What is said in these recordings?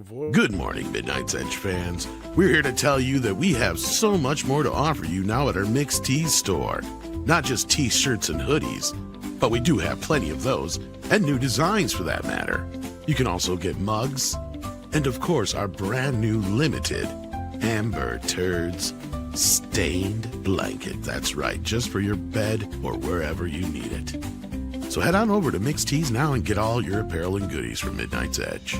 voice. Good morning, Midnight's Edge fans. We're here to tell you that we have so much more to offer you now at our Mixed Tees store. Not just t-shirts and hoodies, but we do have plenty of those, and new designs for that matter. You can also get mugs, and of course our brand new limited Amber Turds stained blanket. That's right, just for your bed or wherever you need it. So head on over to Mixed Tees now and get all your apparel and goodies from Midnight's Edge.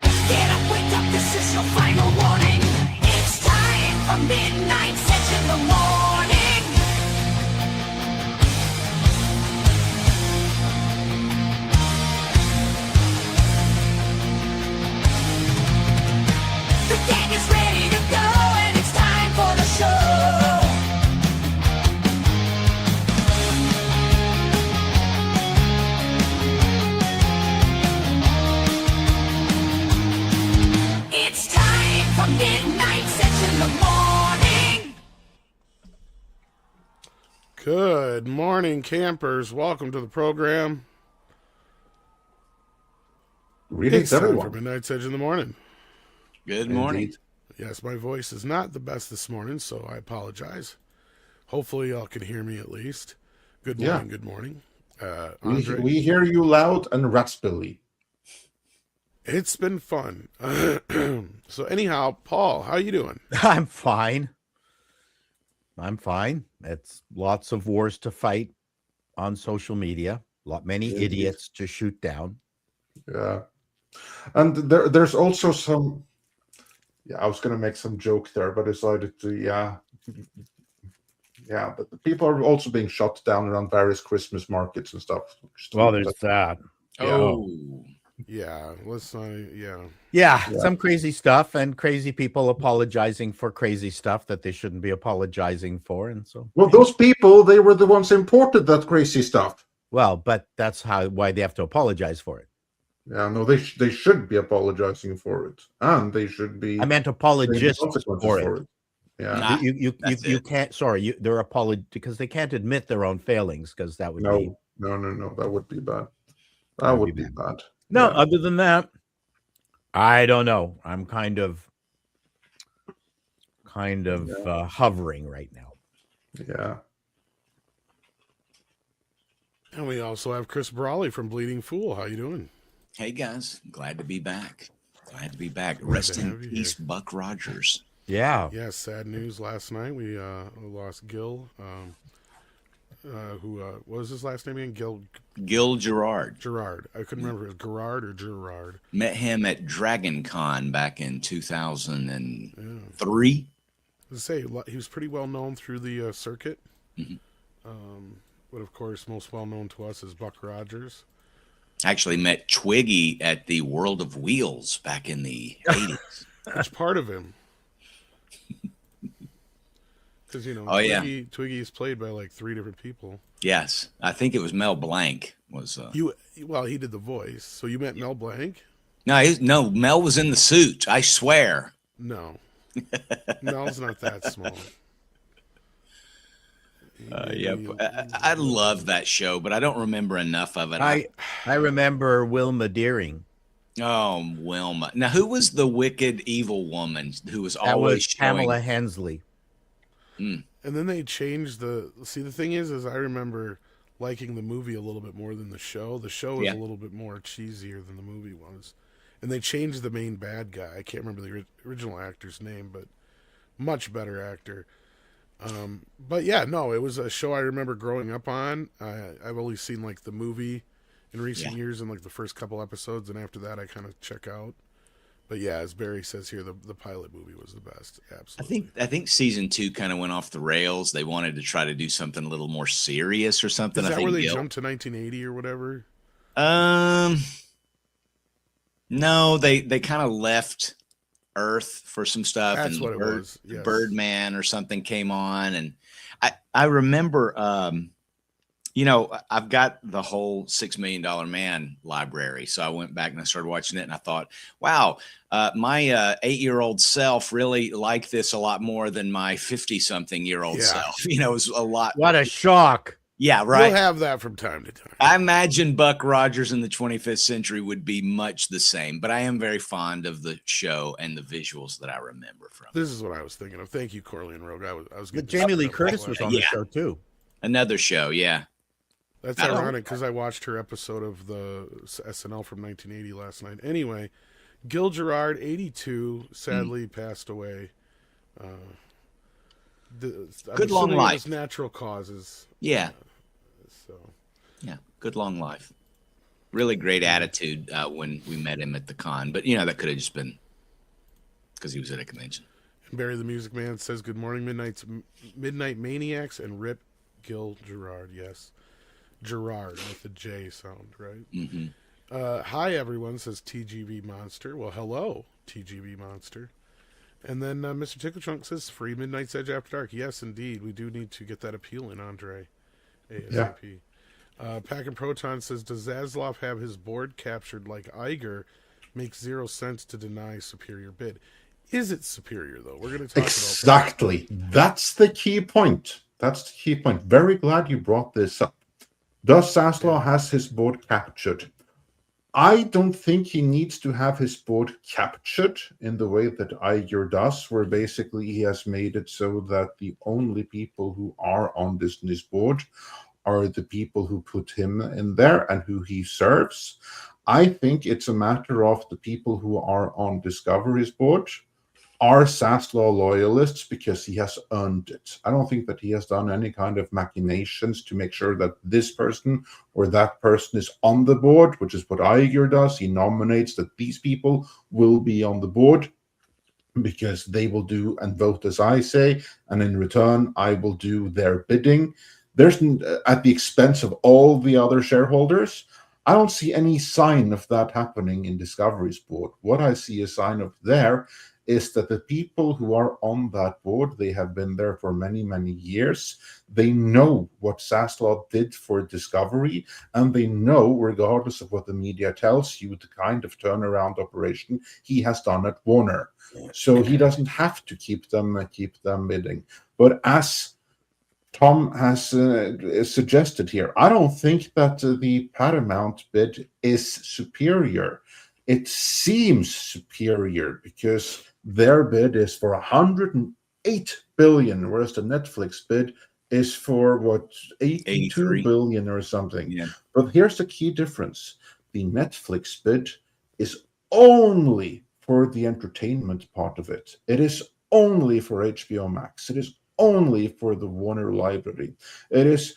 Get up, wake up, this is your final warning. It's time for Midnight's Edge in the morning. The gang is ready to go and it's time for the show. It's time for Midnight's Edge in the morning. Good morning, campers. Welcome to the program. Greetings, It's time for everyone. Midnight's Edge in the morning. Good morning. Indeed. Yes, my voice is not the best this morning, so I apologize. Hopefully y'all can hear me at least. Good morning, Yeah. good morning. We, Andre, we hear you loud and raspily. it's been fun. So anyhow, Paul, how you doing? I'm fine. It's lots of wars to fight on social media. Many Indeed. idiots to shoot down. Yeah. And there's also some. Yeah, I was going to make some joke there, but I decided to. Yeah. Yeah, but the people are also being shot down around various Christmas markets and stuff. that. Oh, Yeah, let's yeah. Yeah, Yeah. some crazy stuff and crazy people apologizing for crazy stuff that they shouldn't be apologizing for. And so, Well, those people, they were the ones who imported that crazy stuff. but that's why they have to apologize for it. Yeah, no, they should be apologizing for it, and they should be. I meant paying the apologists consequences for it. Yeah. Nah, You that's you it. can't. Sorry, they're because they can't admit their own failings because that would be No. That would be bad. That would be bad. no. Yeah. Other than that, I don't know. I'm kind of hovering right now. Yeah. And we also have Chris Brawley from Bleeding Fool. How you doing? hey guys, glad to be back. Glad to be back. Glad Rest to in have you peace, Buck Rogers. Yeah. Yeah, sad news last night. We lost Gil. Who what was his last name again? Gil Gerard. Gerard. I couldn't remember if it was Gerard or Gerard. Met him at Dragon Con back in 2003. Let's say he was pretty well known through the circuit. Mhm. But of course, most well known to us is Buck Rogers. Actually met Twiggy at the World of Wheels back in the 80s. Which part of him? Because Oh, yeah. Twiggy is played by like 3 different people. Yes, I think it was Mel Blanc. Was He did the voice. So you met Mel Blanc? no, Mel was in the suit. I swear. No, Mel's not that small. I love that show, but I don't remember enough of it. I remember Wilma Deering. Oh, Wilma. Now, who was the wicked evil woman who was That always was showing? Pamela Hensley. And then they changed the. See, the thing is I remember liking the movie a little bit more than the show. The show was Yeah. a little bit more cheesier than the movie was, and they changed the main bad guy. I can't remember the original actor's name, but much better actor. But yeah, no, it was a show I remember growing up on. I've only seen like the movie in recent years and like the first couple episodes, and after that I kind of check out. But yeah, as Barry says here, the pilot movie was the best. Absolutely. I think season 2 kind of went off the rails. They wanted to try to do something a little more serious or something. Is I that think where they Gil- jumped to 1980 or whatever? No, they kind of left Earth for some stuff. That's and what it was, yes. Birdman or something came on, and I remember. I've got the whole $6 Million Man library, so I went back and I started watching it, and I thought, wow, my 8-year-old self really liked this a lot more than my 50-something-year-old Yeah. self. It was a lot. What a shock. Yeah, You'll right. have that from time to time. I imagine Buck Rogers in the 25th century would be much the same, but I am very fond of the show and the visuals that I remember from it. This is what I was thinking of. Thank you, Corley and Rogue. I was But getting Jamie Lee distracted Curtis by was that. on the Yeah. show too. Another show, yeah. That's I don't- ironic because I watched her episode of the SNL from 1980 last night. Anyway, Gil Gerard, 82, sadly passed away. I'm Good long assuming it life. was natural causes. Yeah, So yeah. Good long life. Really great attitude when we met him at the con, but that could have just been because he was at a convention. Barry the Music Man says, "Good morning, Midnight Maniacs, and rip Gil Gerard." Yes, Gerard with the J sound, right? Hmm. Hi, everyone, says TGB Monster. Well, hello, TGB Monster. And then Mr. Tickle Trunk says, "Free Midnight's Edge After Dark." Yes, indeed. We do need to get that appeal in, Andre. ASAP. Pack and Proton says, "Does Zaslav have his board captured like Iger? Makes zero sense to deny superior bid." Is it superior, though? We're going to talk Exactly. That's the key point. That's the key point. Very glad you brought this up. Does Zaslav has his board captured? I don't think he needs to have his board captured in the way that Iger does, where basically he has made it so that the only people who are on Disney's board are the people who put him in there and who he serves. I think it's a matter of the people who are on Discovery's board are Zaslav loyalists because he has earned it. I don't think that he has done any kind of machinations to make sure that this person or that person is on the board, which is what Iger does. He nominates that these people will be on the board because they will do and vote as I say, and in return, I will do their bidding. There's at the expense of all the other shareholders. I don't see any sign of that happening in Discovery's board. What I see a sign of there is that the people who are on that board, they have been there for many, many years. They know what Zaslav did for Discovery, and they know, regardless of what the media tells you, the kind of turnaround operation he has done at Warner. So he doesn't have to keep them bidding. But as Tom has suggested here, I don't think that the Paramount bid is superior. It seems superior because their bid is for 108 billion, whereas the Netflix bid is for what, 82 billion or something. Yeah. But here's the key difference. The Netflix bid is only for the entertainment part of it. It is only for HBO Max. It is only for the Warner library. It is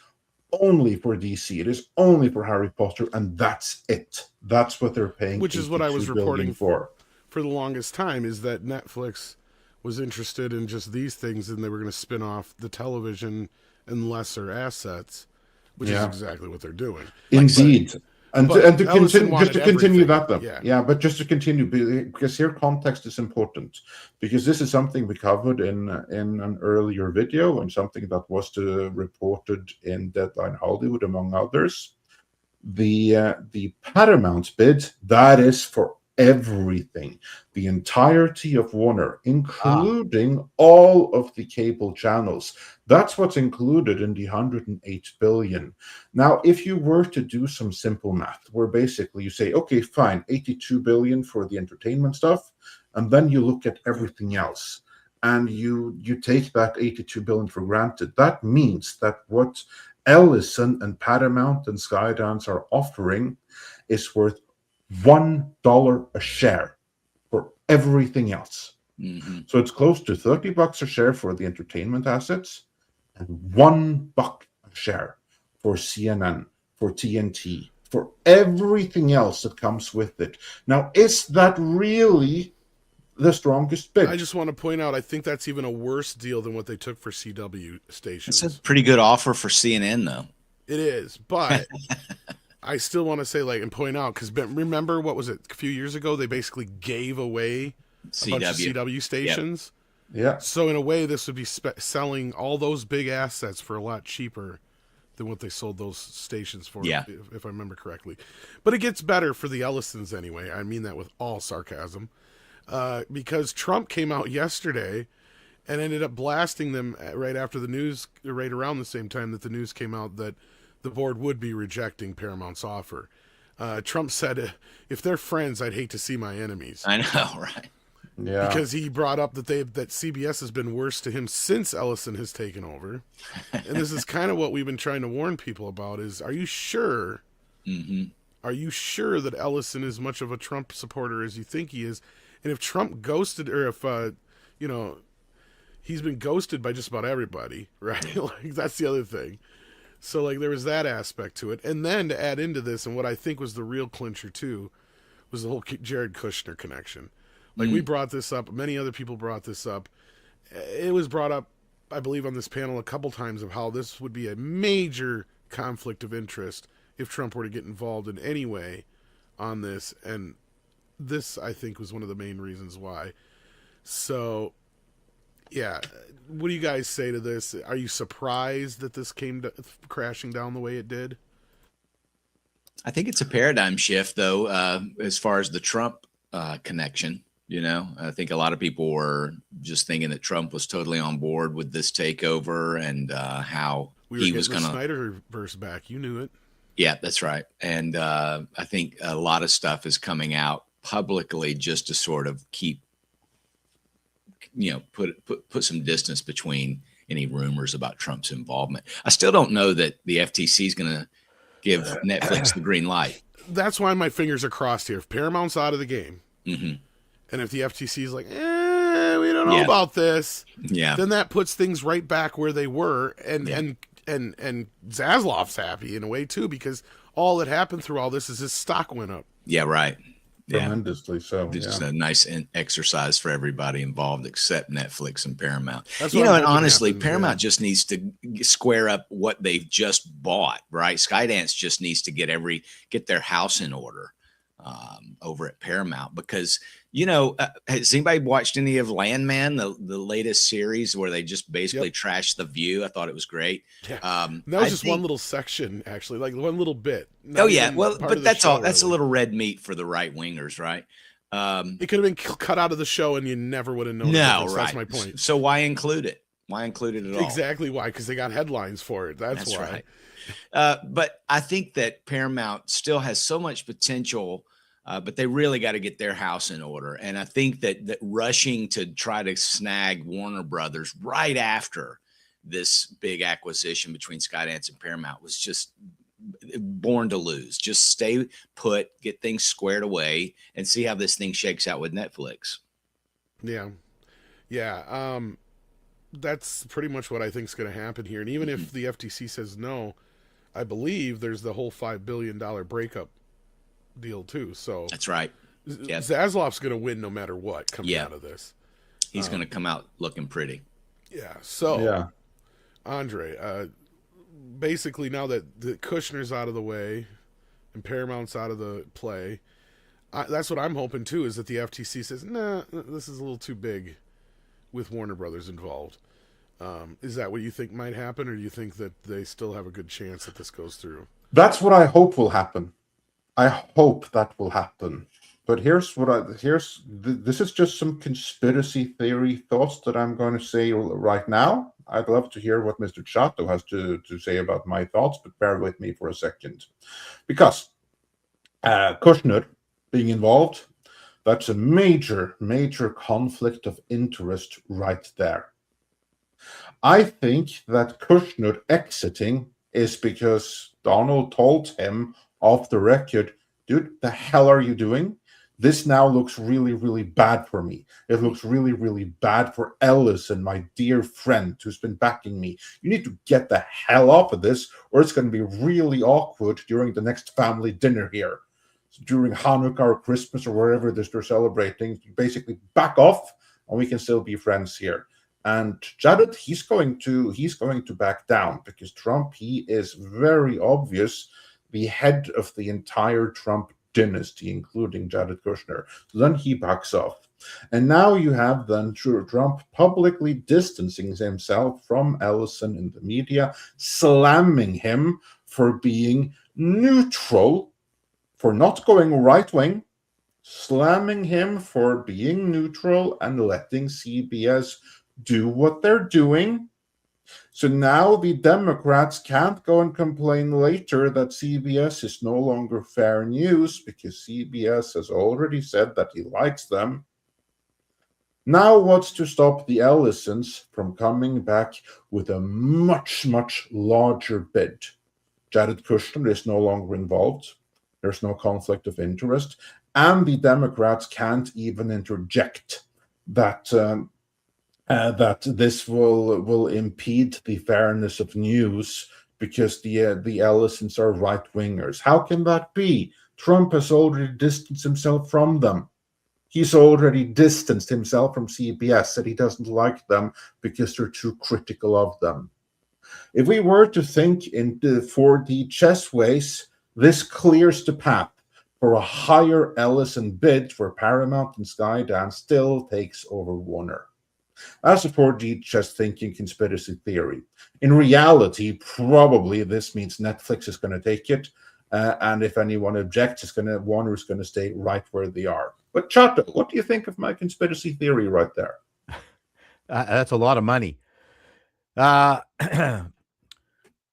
only for DC. It is only for Harry Potter, and that's it. That's what they're paying. Which is what I was 82 billion reporting for the longest time, is that Netflix was interested in just these things, and they were going to spin off the television and lesser assets, which is exactly what they're doing. Indeed. And to Ellison continue, just to wanted continue everything. that, though, but just to continue, because here context is important, because this is something we covered in an earlier video and something that was reported in Deadline Hollywood, among others. The Paramount bid, that is for everything, the entirety of Warner, including all of the cable channels. That's what's included in the 108 billion. Now, if you were to do some simple math, where basically you say, okay, fine, 82 billion for the entertainment stuff, and then you look at everything else, and you take that 82 billion for granted, that means that what Ellison and Paramount and Skydance are offering is worth $1 a share for everything else. Mm-hmm. So it's close to $30 a share for the entertainment assets and $1 a share for CNN, for TNT, for everything else that comes with it. Now, is that really the strongest bid? I just want to point out, I think that's even a worse deal than what they took for CW stations. It's a pretty good offer for CNN, though. It is, but I still want to say, and point out, because remember, what was it, a few years ago, they basically gave away a bunch of CW stations. Yep. Yeah. So in a way, this would be selling all those big assets for a lot cheaper than what they sold those stations for, if I remember correctly. But it gets better for the Ellisons anyway. I mean that with all sarcasm. Because Trump came out yesterday and ended up blasting them right after the news, right around the same time that the news came out that the board would be rejecting Paramount's offer. Trump said, "If they're friends, I'd hate to see my enemies." I know, right? Yeah. Because he brought up that CBS has been worse to him since Ellison has taken over, and this is kind of what we've been trying to warn people about: is are you sure? Mm-hmm. Are you sure that Ellison is much of a Trump supporter as you think he is? And if Trump ghosted, or if he's been ghosted by just about everybody, right? Like that's the other thing. So like there was that aspect to it, and then to add into this, and what I think was the real clincher too, was the whole Jared Kushner connection. Like we brought this up, many other people brought this up. It was brought up, I believe, on this panel a couple times of how this would be a major conflict of interest if Trump were to get involved in any way on this, and this I think was one of the main reasons why. So, yeah, what do you guys say to this? Are you surprised that this came crashing down the way it did? I think it's a paradigm shift, though, as far as the Trump connection. You know, I think a lot of people were just thinking that Trump was totally on board with this takeover and how he was going to. Snyderverse back, you knew it. Yeah, that's right. And I think a lot of stuff is coming out publicly just to sort of keep, put some distance between any rumors about Trump's involvement. I still don't know that the FTC is going to give Netflix the green light. That's why my fingers are crossed here. If Paramount's out of the game, and if the FTC is like, we don't know about this, then that puts things right back where they were, and Zaslav's happy in a way too, because all that happened through all this is his stock went up. Yeah, right. Tremendously so. It's a nice exercise for everybody involved except Netflix and Paramount. That's and honestly, happens, Paramount just needs to square up what they've just bought, right? Skydance just needs to get their house in order over at Paramount, because has anybody watched any of Landman, the latest series where they just basically trashed The View? I thought it was great. Yeah. That was just one little section, actually, like one little bit. Well, but that's all. That's a little red meat for the right wingers, right? It could have been cut out of the show, and you never would have known. No, right. That's my point. So why include it? Why include it at all? Exactly why, because they got headlines for it. That's why. Right. But I think that Paramount still has so much potential. But they really got to get their house in order. And I think that rushing to try to snag Warner Brothers right after this big acquisition between Skydance and Paramount was just born to lose. Just stay put, get things squared away, and see how this thing shakes out with Netflix. Yeah. That's pretty much what I think is going to happen here. And even if the FTC says no, I believe there's the whole $5 billion breakup deal too. So that's right. Zaslav's going to win no matter what coming out of this. He's going to come out looking pretty. Yeah. So, Andre, basically now that the Kushner's out of the way and Paramount's out of the play, that's what I'm hoping too, is that the FTC says, nah, this is a little too big with Warner Brothers involved. Is that what you think might happen, or do you think that they still have a good chance that this goes through? That's what I hope will happen. I hope that will happen. But this is just some conspiracy theory thoughts that I'm going to say right now. I'd love to hear what Mr. Chato has to say about my thoughts, but bear with me for a second. Because Kushner being involved, that's a major, major conflict of interest right there. I think that Kushner exiting is because Donald told him off the record, dude, the hell are you doing? This now looks really, really bad for me. It looks really, really bad for Ellison, my dear friend who's been backing me. You need to get the hell off of this, or it's going to be really awkward during the next family dinner here. So during Hanukkah or Christmas or wherever they're celebrating, you basically back off, and we can still be friends here. And Jared, he's going to back down, because Trump, he is very obvious the head of the entire Trump dynasty, including Jared Kushner. So then he backs off. And now you have then Trump publicly distancing himself from Ellison in the media, slamming him for being neutral, for not going right-wing, slamming him for being neutral and letting CBS do what they're doing. So now the Democrats can't go and complain later that CBS is no longer fair news because CBS has already said that he likes them. Now what's to stop the Ellisons from coming back with a much, much larger bid? Jared Kushner is no longer involved. There's no conflict of interest. And the Democrats can't even interject that that this will impede the fairness of news because the Ellisons are right wingers. How can that be? Trump has already distanced himself from them. He's already distanced himself from CBS, said he doesn't like them because they're too critical of them. If we were to think in the 4D chess ways, this clears the path for a higher Ellison bid for Paramount, and Skydance still takes over Warner. That's a 4D chess thinking conspiracy theory. In reality, probably this means Netflix is going to take it, and if anyone objects, Warner is going to stay right where they are. But Chato, what do you think of my conspiracy theory right there? That's a lot of money. The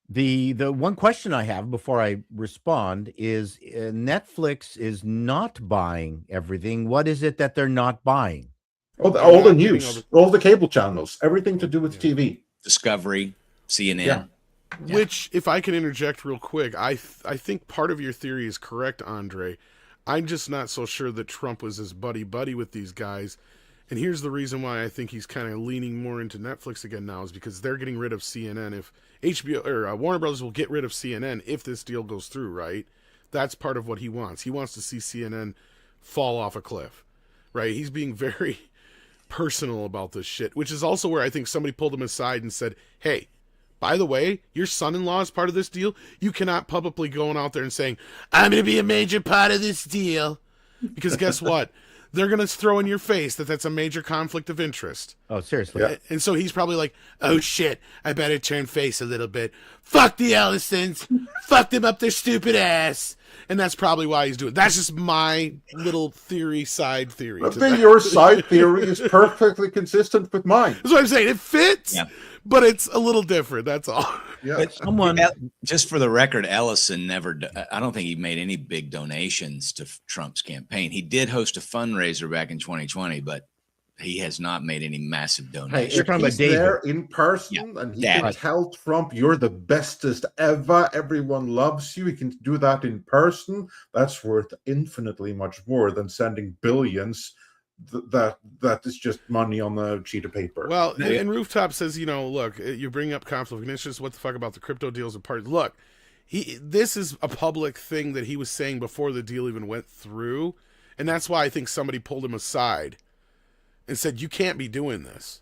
one question I have before I respond is Netflix is not buying everything. What is it that they're not buying? All the news, all the cable channels, everything to do with TV. Discovery, CNN. Yeah. Which, if I can interject real quick, I think part of your theory is correct, Andre. I'm just not so sure that Trump was as buddy-buddy with these guys. And here's the reason why I think he's kind of leaning more into Netflix again now is because they're getting rid of CNN. If HBO or Warner Brothers will get rid of CNN if this deal goes through, right? That's part of what he wants. He wants to see CNN fall off a cliff, right? He's being very personal about this shit, which is also where I think somebody pulled him aside and said, hey, by the way, your son-in-law is part of this deal. You cannot publicly going out there and saying, I'm going to be a major part of this deal. Because guess what? They're going to throw in your face that that's a major conflict of interest. Oh, seriously. Yeah. And so he's probably like, oh shit, I better turn face a little bit. Fuck the Ellisons. Fuck them up their stupid ass. And that's probably why he's doing it. That's just my little side theory. I think your side theory is perfectly consistent with mine. That's what I'm saying. It fits, Yeah. but it's a little different. That's all. Yeah. But Someone, just for the record, Ellison I don't think he made any big donations to Trump's campaign. He did host a fundraiser back in 2020, but he has not made any massive Hey, donations. you're if talking about he's David. there in person and he Dad. can tell Trump you're the bestest ever, everyone loves you, he can do that in person, that's worth infinitely much more than sending billions that is just money on a sheet of paper. Well, and Rooftop says, look, you bring up conflict of interest. What the fuck about the crypto deals and parties? Look, this is a public thing that he was saying before the deal even went through. And that's why I think somebody pulled him aside and said, you can't be doing this.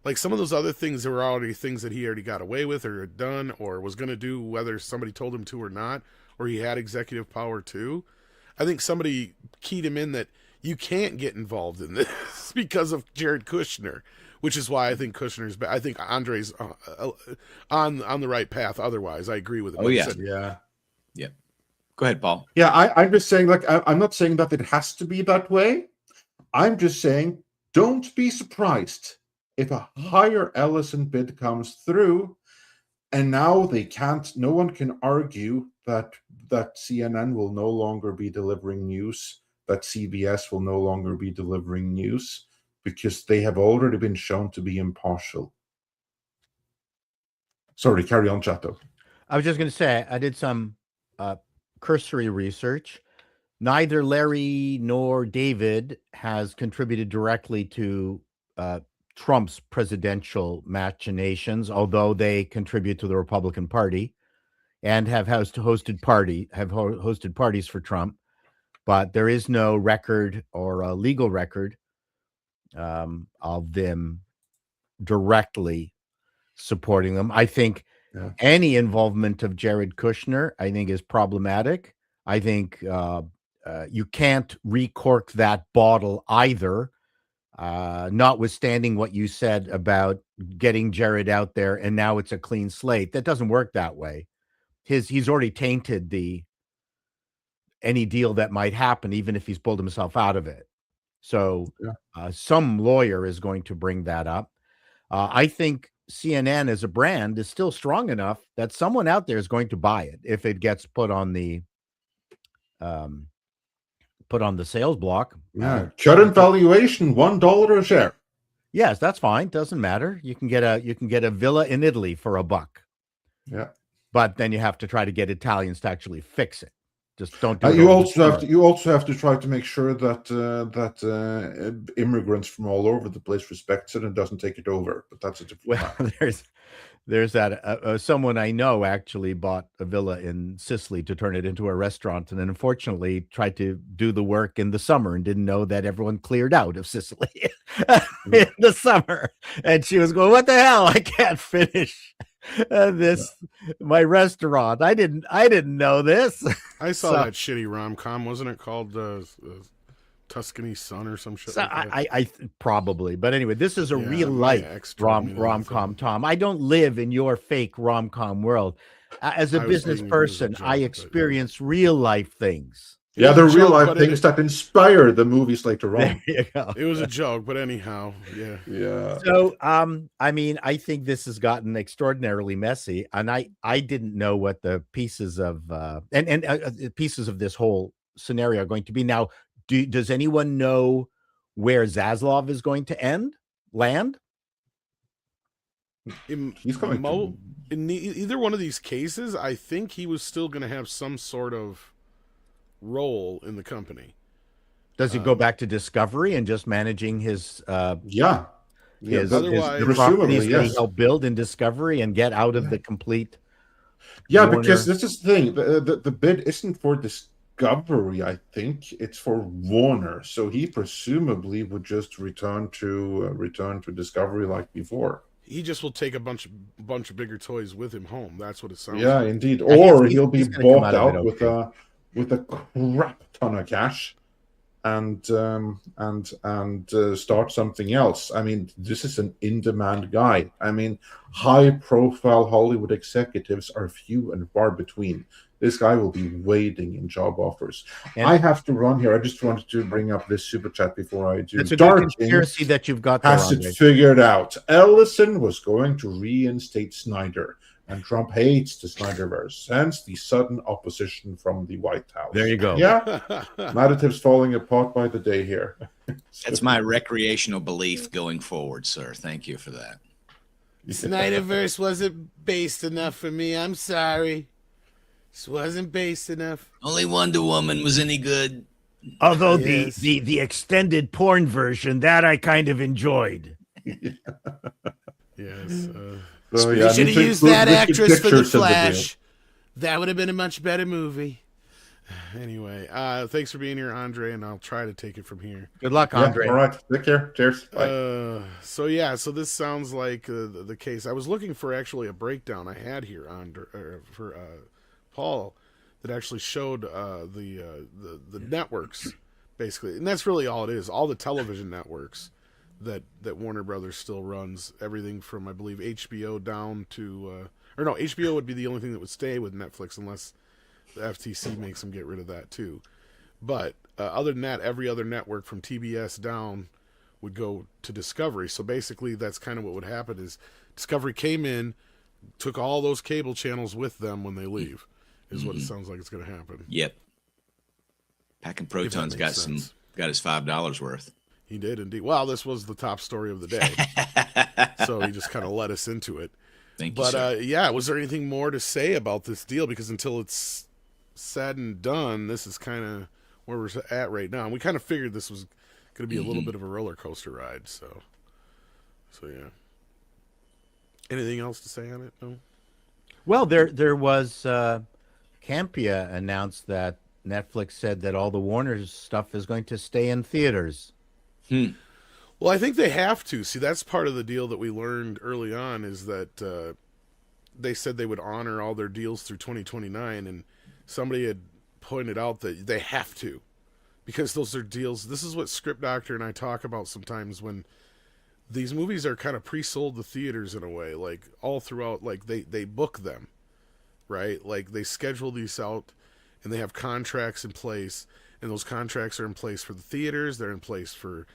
Like some of those other things, there were already things that he already got away with or had done or was going to do, whether somebody told him to or not, or he had executive power to. I think somebody keyed him in that you can't get involved in this because of Jared Kushner, which is why I think Kushner's I think Andre's on the right path. Otherwise, I agree with him. Oh, Like you yeah. said, Yeah. Go ahead, Paul. Yeah, I'm just saying, like, I'm not saying that it has to be that way. I'm just saying, don't be surprised if a higher Ellison bid comes through, and now no one can argue that CNN will no longer be delivering news, that CBS will no longer be delivering news, because they have already been shown to be impartial. Sorry, carry on, Chato. I was just going to say, I did some cursory research. Neither Larry nor David has contributed directly to Trump's presidential machinations, although they contribute to the Republican Party and have hosted parties for Trump. But there is no record or a legal record of them directly supporting them. I think any involvement of Jared Kushner, I think, is problematic. I think you can't recork that bottle either, notwithstanding what you said about getting Jared out there and now it's a clean slate. That doesn't work that way. He's already tainted any deal that might happen, even if he's pulled himself out of it. So some lawyer is going to bring that up. I think CNN as a brand is still strong enough that someone out there is going to buy it if it gets um, put on the sales block. Yeah. Current valuation $1 a share. Yes, that's fine. Doesn't matter. You can get a villa in Italy for $1. Yeah. But then you have to try to get Italians to actually fix it. Just don't do it. You over the also have summer. to try to make sure that immigrants from all over the place respect it and doesn't take it over. But that's a different Well, matter. there's that someone I know actually bought a villa in Sicily to turn it into a restaurant, and then unfortunately tried to do the work in the summer and didn't know that everyone cleared out of Sicily in the summer. And she was going, "What the hell? I can't finish this my restaurant. I didn't know this." I saw So- that shitty rom-com. Wasn't it called Tuscany Sun or some shit So like that? I probably, but anyway, this is a Yeah, real my life ex told me that rom-com, thing. Tom. I don't live in your fake rom-com world. As a I was business thinking it was a person, joke, I but- experience real life things. It Yeah, was they're a real joke, life but things that inspire the movies later There on. you go. It was a joke, but anyhow, yeah. Yeah. So, I mean, I think this has gotten extraordinarily messy, and I didn't know what the pieces of pieces of this whole scenario are going to be. Now, does anyone know where Zaslav is going to land? He's coming to- In either one of these cases, I think he was still going to have some sort of role in the company. Does he go back to Discovery and just managing his Yeah. his, that- otherwise- the presumably, properties that he yes. helped build in Discovery and get out of the complete? Yeah, Warner- because this is the thing. The bid isn't for Discovery, I think. It's for Warner. So he presumably would just return to Discovery like before. He just will take a bunch of bigger toys with him home. That's what it sounds Yeah, like. indeed. Yeah, Or he's he'll be gonna come bought out of it out with okay. a crap ton of cash and start something else. I mean, this is an in-demand guy. I mean, high-profile Hollywood executives are few and far between. This guy will be wading in job offers. And- I have to run here. I just wanted to bring up this super chat before I do. It's a good Dark conspiracy that you've got there, has it Andre. figured out. Ellison was going to reinstate Snyder, and Trump hates the Snyderverse, hence the sudden opposition from the White House. There you go. Yeah, narrative's falling apart by the day here. That's my recreational belief going forward, sir. Thank you for that. Snyderverse wasn't based enough for me. I'm sorry. This wasn't based enough. Only Wonder Woman was any good. Although Yes. the extended porn version that I kind of enjoyed. Yes. So, You yeah, should need have to used include that wicked actress for the pictures of deal. Flash. That would have been a much better movie. Anyway, thanks for being here, Andre, and I'll try to take it from here. Good luck, Yeah, Andre. all right, take care. Cheers. Bye. So this sounds like the case. I was looking for actually a breakdown I had here on for Paul that actually showed the networks basically, and that's really all it is. All the television networks that Warner Brothers still runs, everything from I believe HBO down to or no, HBO would be the only thing that would stay with Netflix unless the FTC makes them get rid of that too. But other than that, every other network from TBS down would go to Discovery. So basically, that's kind of what would happen is Discovery came in, took all those cable channels with them when they leave, is what it sounds like it's going to happen. Yep. Packing Proton's makes sense. got his $5 worth. He did indeed. Well, this was the top story of the day, so he just kind of led us into it. Thank you, But sir. yeah, was there anything more to say about this deal? Because until it's said and done, this is kind of where we're at right now. And we kind of figured this was going to be a little bit of a roller coaster ride. So yeah. Anything else to say on it? No. Well, there was Campia announced that Netflix said that all the Warner's stuff is going to stay in theaters. Well, I think they have to. See, that's part of the deal that we learned early on is that they said they would honor all their deals through 2029, and somebody had pointed out that they have to because those are deals. This is what Script Doctor and I talk about sometimes when these movies are kind of pre-sold to theaters in a way, like all throughout, like they book them, right? Like they schedule these out and they have contracts in place, and those contracts are in place for the theaters. They're in place for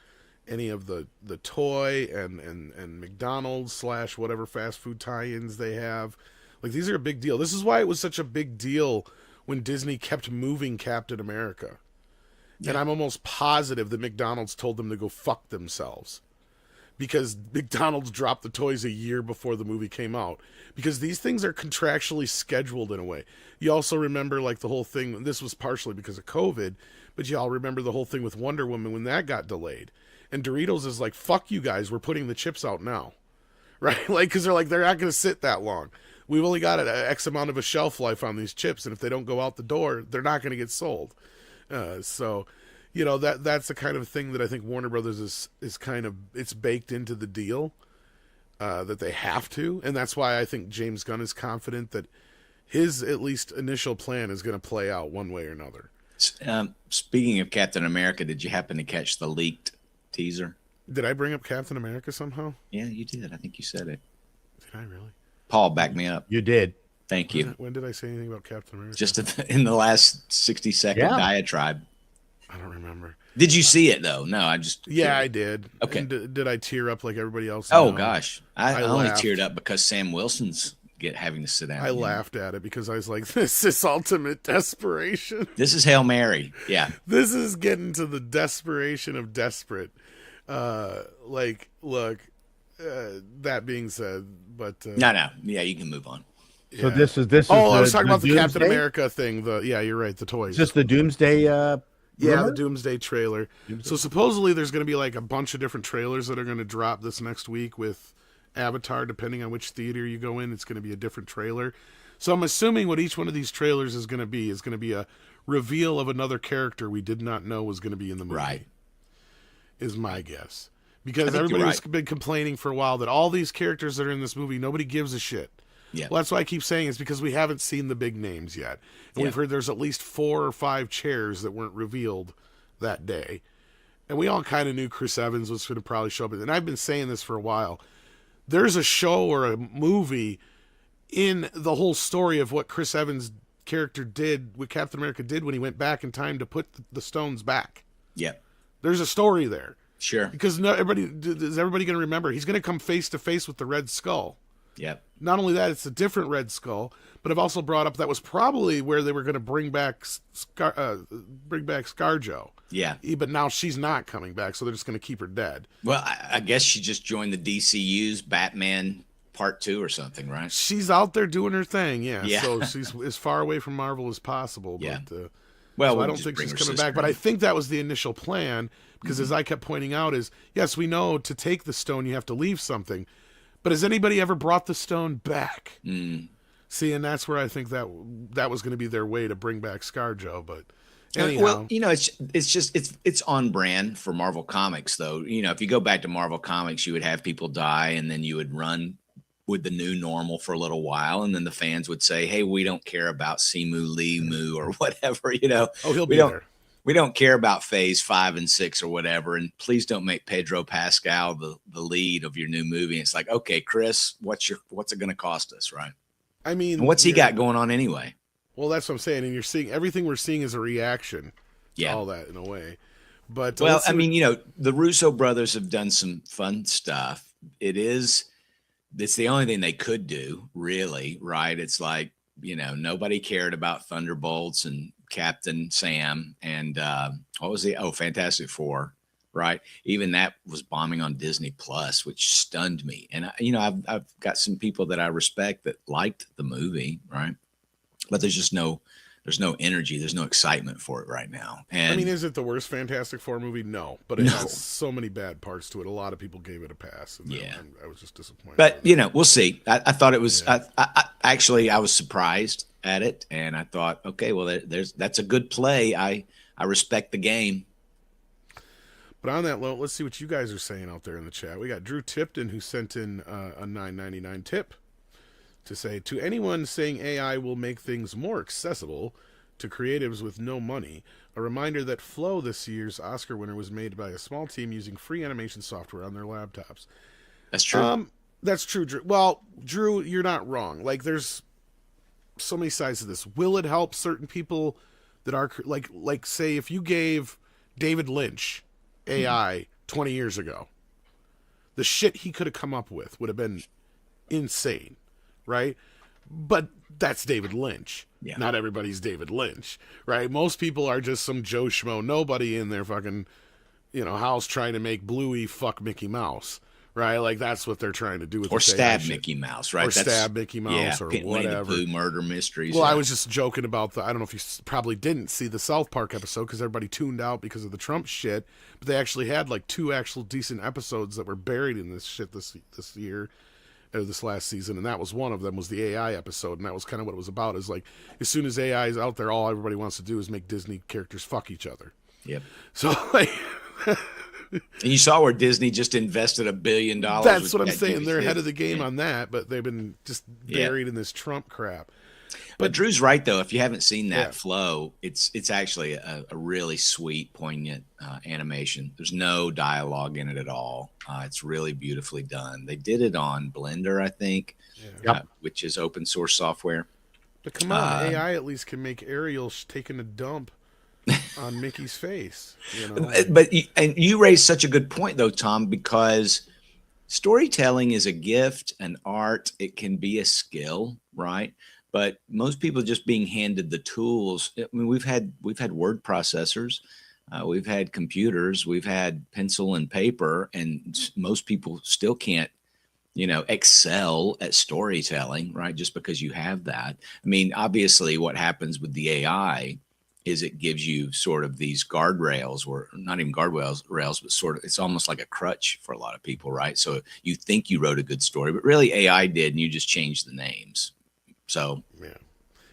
any of the toy and McDonald's / whatever fast food tie-ins they have. Like, these are a big deal. This is why it was such a big deal when Disney kept moving Captain America. Yeah. And I'm almost positive that McDonald's told them to go fuck themselves, because McDonald's dropped the toys a year before the movie came out, because these things are contractually scheduled in a way. You also remember, like, the whole thing, this was partially because of COVID, but you all remember the whole thing with Wonder Woman when that got delayed. And Doritos is like, fuck you guys, we're putting the chips out now. Right? Like, because they're not going to sit that long. We've only got an X amount of a shelf life on these chips, and if they don't go out the door, they're not going to get sold. So, you know, that's the kind of thing that I think Warner Brothers is kind of, it's baked into the deal, that they have to. And that's why I think James Gunn is confident that his at least initial plan is going to play out one way or another. Speaking of Captain America, did you happen to catch the leaked teaser? Did I bring up Captain America somehow? Yeah, you did. I think you said it. Did I really? Paul, back me up. You did. Thank you. When did I say anything about Captain America? Just in the last 60-second diatribe. I don't remember. Did you see it, though? No, I just... Yeah, I did. Okay. And did I tear up like everybody else? Oh, No. gosh. I only laughed. teared up because Sam Wilson's having to sit down. I laughed at it because I was like, this is ultimate desperation. This is Hail Mary. Yeah. This is getting to the desperation of desperate. Like, look, that being said, but... No. Yeah, you can move on. So yeah. this is. Oh, I was talking about the Captain Doomsday? America thing. Yeah, you're right. The toys. Is this the Doomsday? Yeah, rumor? the Doomsday trailer. So supposedly there's going to be like a bunch of different trailers that are going to drop this next week with Avatar. Depending on which theater you go in, it's going to be a different trailer. So I'm assuming what each one of these trailers is going to be a reveal of another character we did not know was going to be in the movie. Right. Is my guess. Because I think everybody you're has right. been complaining for a while that all these characters that are in this movie, nobody gives a shit. Yeah. Well, that's why I keep saying it's because we haven't seen the big names yet. And we've heard there's at least 4 or 5 chairs that weren't revealed that day. And we all kind of knew Chris Evans was going to probably show up. And I've been saying this for a while. There's a show or a movie in the whole story of what Chris Evans' character did, what Captain America did when he went back in time to put the stones back. Yeah. There's a story there. Sure. Because is everybody going to remember? He's going to come face to face with the Red Skull. Yep. Not only that, it's a different Red Skull, but I've also brought up that was probably where they were going to bring back ScarJo. Yeah. But now she's not coming back, so they're just going to keep her dead. Well, I guess she just joined the DCU's Batman Part 2 or something, right? She's out there doing her thing, yeah. Yeah. So she's as far away from Marvel as possible. Yeah. But, Well, so we'll I don't just think bring she's her coming sister back. But in. I think that was the initial plan, because as I kept pointing out is, yes, we know to take the stone you have to leave something. But has anybody ever brought the stone back? Mm. See, and that's where I think that was going to be their way to bring back ScarJo. But anyhow, Well, you know, it's on brand for Marvel Comics, though. You know, if you go back to Marvel Comics, you would have people die, and then you would run with the new normal for a little while, and then the fans would say, "Hey, we don't care about Simu Limu or whatever." You know, he'll we be don't there. we don't care about Phase 5 and 6 or whatever, and please don't make Pedro Pascal the lead of your new movie. And it's like, okay, Chris, what's it going to cost us, right? I mean, And what's he got going on anyway? Well, that's what I'm saying. And you're seeing everything we're seeing is a reaction to Yeah. all that in a way. But Well, let's see I mean, you know, the Russo brothers have done some fun stuff. It's the only thing they could do, really, right? It's like, you know, nobody cared about Thunderbolts and Captain Sam and what was Fantastic Four, right? Even that was bombing on Disney Plus, which stunned me. And I've got some people that I respect that liked the movie, right? But there's no energy, there's no excitement for it right now. And I mean, is it the worst Fantastic Four movie? No, but it No. has so many bad parts to it. A lot of people gave it a pass. And Yeah. I was just disappointed. But you know, we'll see. I thought it was. I was surprised at it, and I thought, okay, well, that's a good play. I respect the game. But on that note, let's see what you guys are saying out there in the chat. We got Drew Tipton, who sent in a $9.99 tip to say, to anyone saying AI will make things more accessible to creatives with no money, a reminder that Flow, this year's Oscar winner, was made by a small team using free animation software on their laptops. That's true. That's true, Drew. Well, Drew, you're not wrong. Like, there's so many sides to this. Will it help certain people that are like say if you gave David Lynch AI 20 years ago. The shit he could have come up with would have been insane, right? But that's David Lynch. Yeah. Not everybody's David Lynch, right? Most people are just some Joe Schmo nobody in their fucking, house trying to make Bluey fuck Mickey Mouse, right? Like that's what they're trying to do with Or this AI stab shit. Mickey Mouse, right? Or stab Mickey Mouse or Winnie the whatever. Pooh murder mysteries. Well, yeah. I was just joking about I don't know if you probably didn't see the South Park episode because everybody tuned out because of the Trump shit, but they actually had like 2 actual decent episodes that were buried in this shit this year. This last season, and that was one of them, was the AI episode, and that was kind of what it was about. Is like, as soon as AI is out there, all everybody wants to do is make Disney characters fuck each other. Yep. So like, And you saw where Disney just invested $1 billion. that's what I'm with saying. They're ChatGPT. ahead of the game on that, but they've been just Yeah. buried in this Trump crap. But Drew's right though. If you haven't seen that Yeah. flow, it's actually a really sweet, poignant animation. There's no dialogue in it at all. It's really beautifully done. They did it on Blender, I think, Yep. which is open source software. But come on, AI at least can make Ariel taking a dump on Mickey's face. But you raised such a good point though, Tom, because storytelling is a gift, an art. It can be a skill, right? But most people just being handed the tools. I mean, we've had word processors, we've had computers, we've had pencil and paper, and most people still can't, excel at storytelling, right? Just because you have that. I mean, obviously, what happens with the AI is it gives you sort of these guardrails, or not even guardrails, but sort of, it's almost like a crutch for a lot of people, right? So you think you wrote a good story, but really AI did, and you just changed the names. So, Yeah.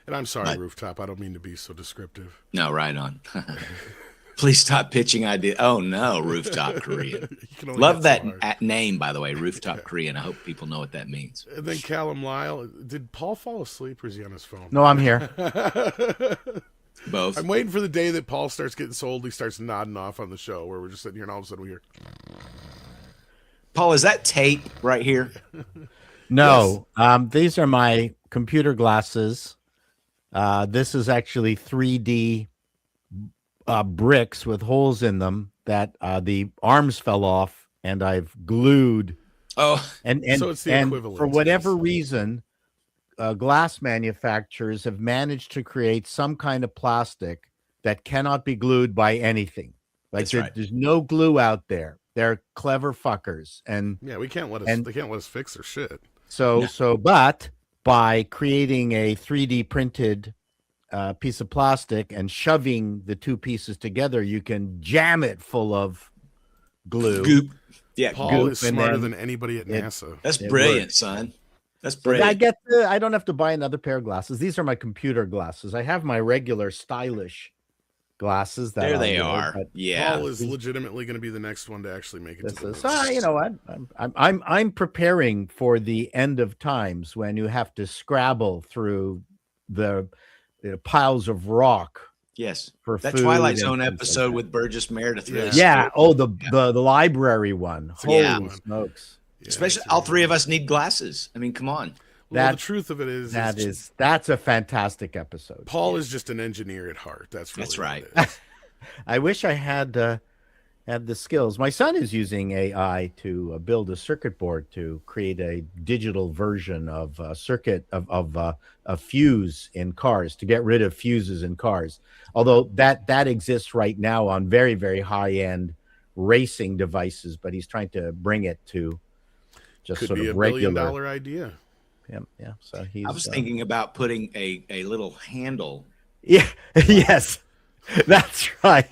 And I'm sorry, Rooftop. I don't mean to be so descriptive. no, right on. Please stop pitching ideas. Oh no, Rooftop Korean. You can only Love get so that hard. name, by the way, Rooftop Korean. I hope people know what that means. And then Callum Lyle. Did Paul fall asleep or is he on his phone? No, I'm here. Both. I'm waiting for the day that Paul starts getting sold. He starts nodding off on the show where we're just sitting here and all of a sudden we hear. Paul, is that tape right here? No, these are my computer glasses. This is actually 3D bricks with holes in them that the arms fell off, and I've glued. Oh, And So it's the and equivalent, for whatever yes. reason, glass manufacturers have managed to create some kind of plastic that cannot be glued by anything. Like That's right. there's no glue out there. They're clever fuckers, and Yeah, we can't let us. And- They can't let us fix their shit. but by creating a 3D printed piece of plastic and shoving the two pieces together, you can jam it full of glue. goop. Yeah, Paul Goop, is and smarter then than anybody at it- NASA. that's It brilliant, works. son. That's I brilliant. I don't have to buy another pair of glasses. These are my computer glasses. I have my regular stylish glasses. That There I they wear, are. but Yeah. Paul is legitimately going to be the next one to actually make it This to the is, moon. you know what? I'm preparing for the end of times when you have to scrabble through the piles of rock Yes. for That food Twilight and Zone things like episode that. with Burgess Meredith. really Yeah. spoke. Oh, the library one. a Holy good one. smokes! Yeah, Especially it's all really- three of us need glasses. I mean, come on. Well, That- the truth of it is, That's a fantastic episode. Paul is just an engineer at heart. That's really That's what right. it is. I wish I had the skills. My son is using AI to build a circuit board to create a digital version of a circuit of a fuse in cars, to get rid of fuses in cars. Although that exists right now on very, very high end racing devices, but he's trying to bring it to just Could sort be of $1 regular. billion idea. Yeah. So he's. I was thinking about putting a little handle. Yeah. Yes. That's right.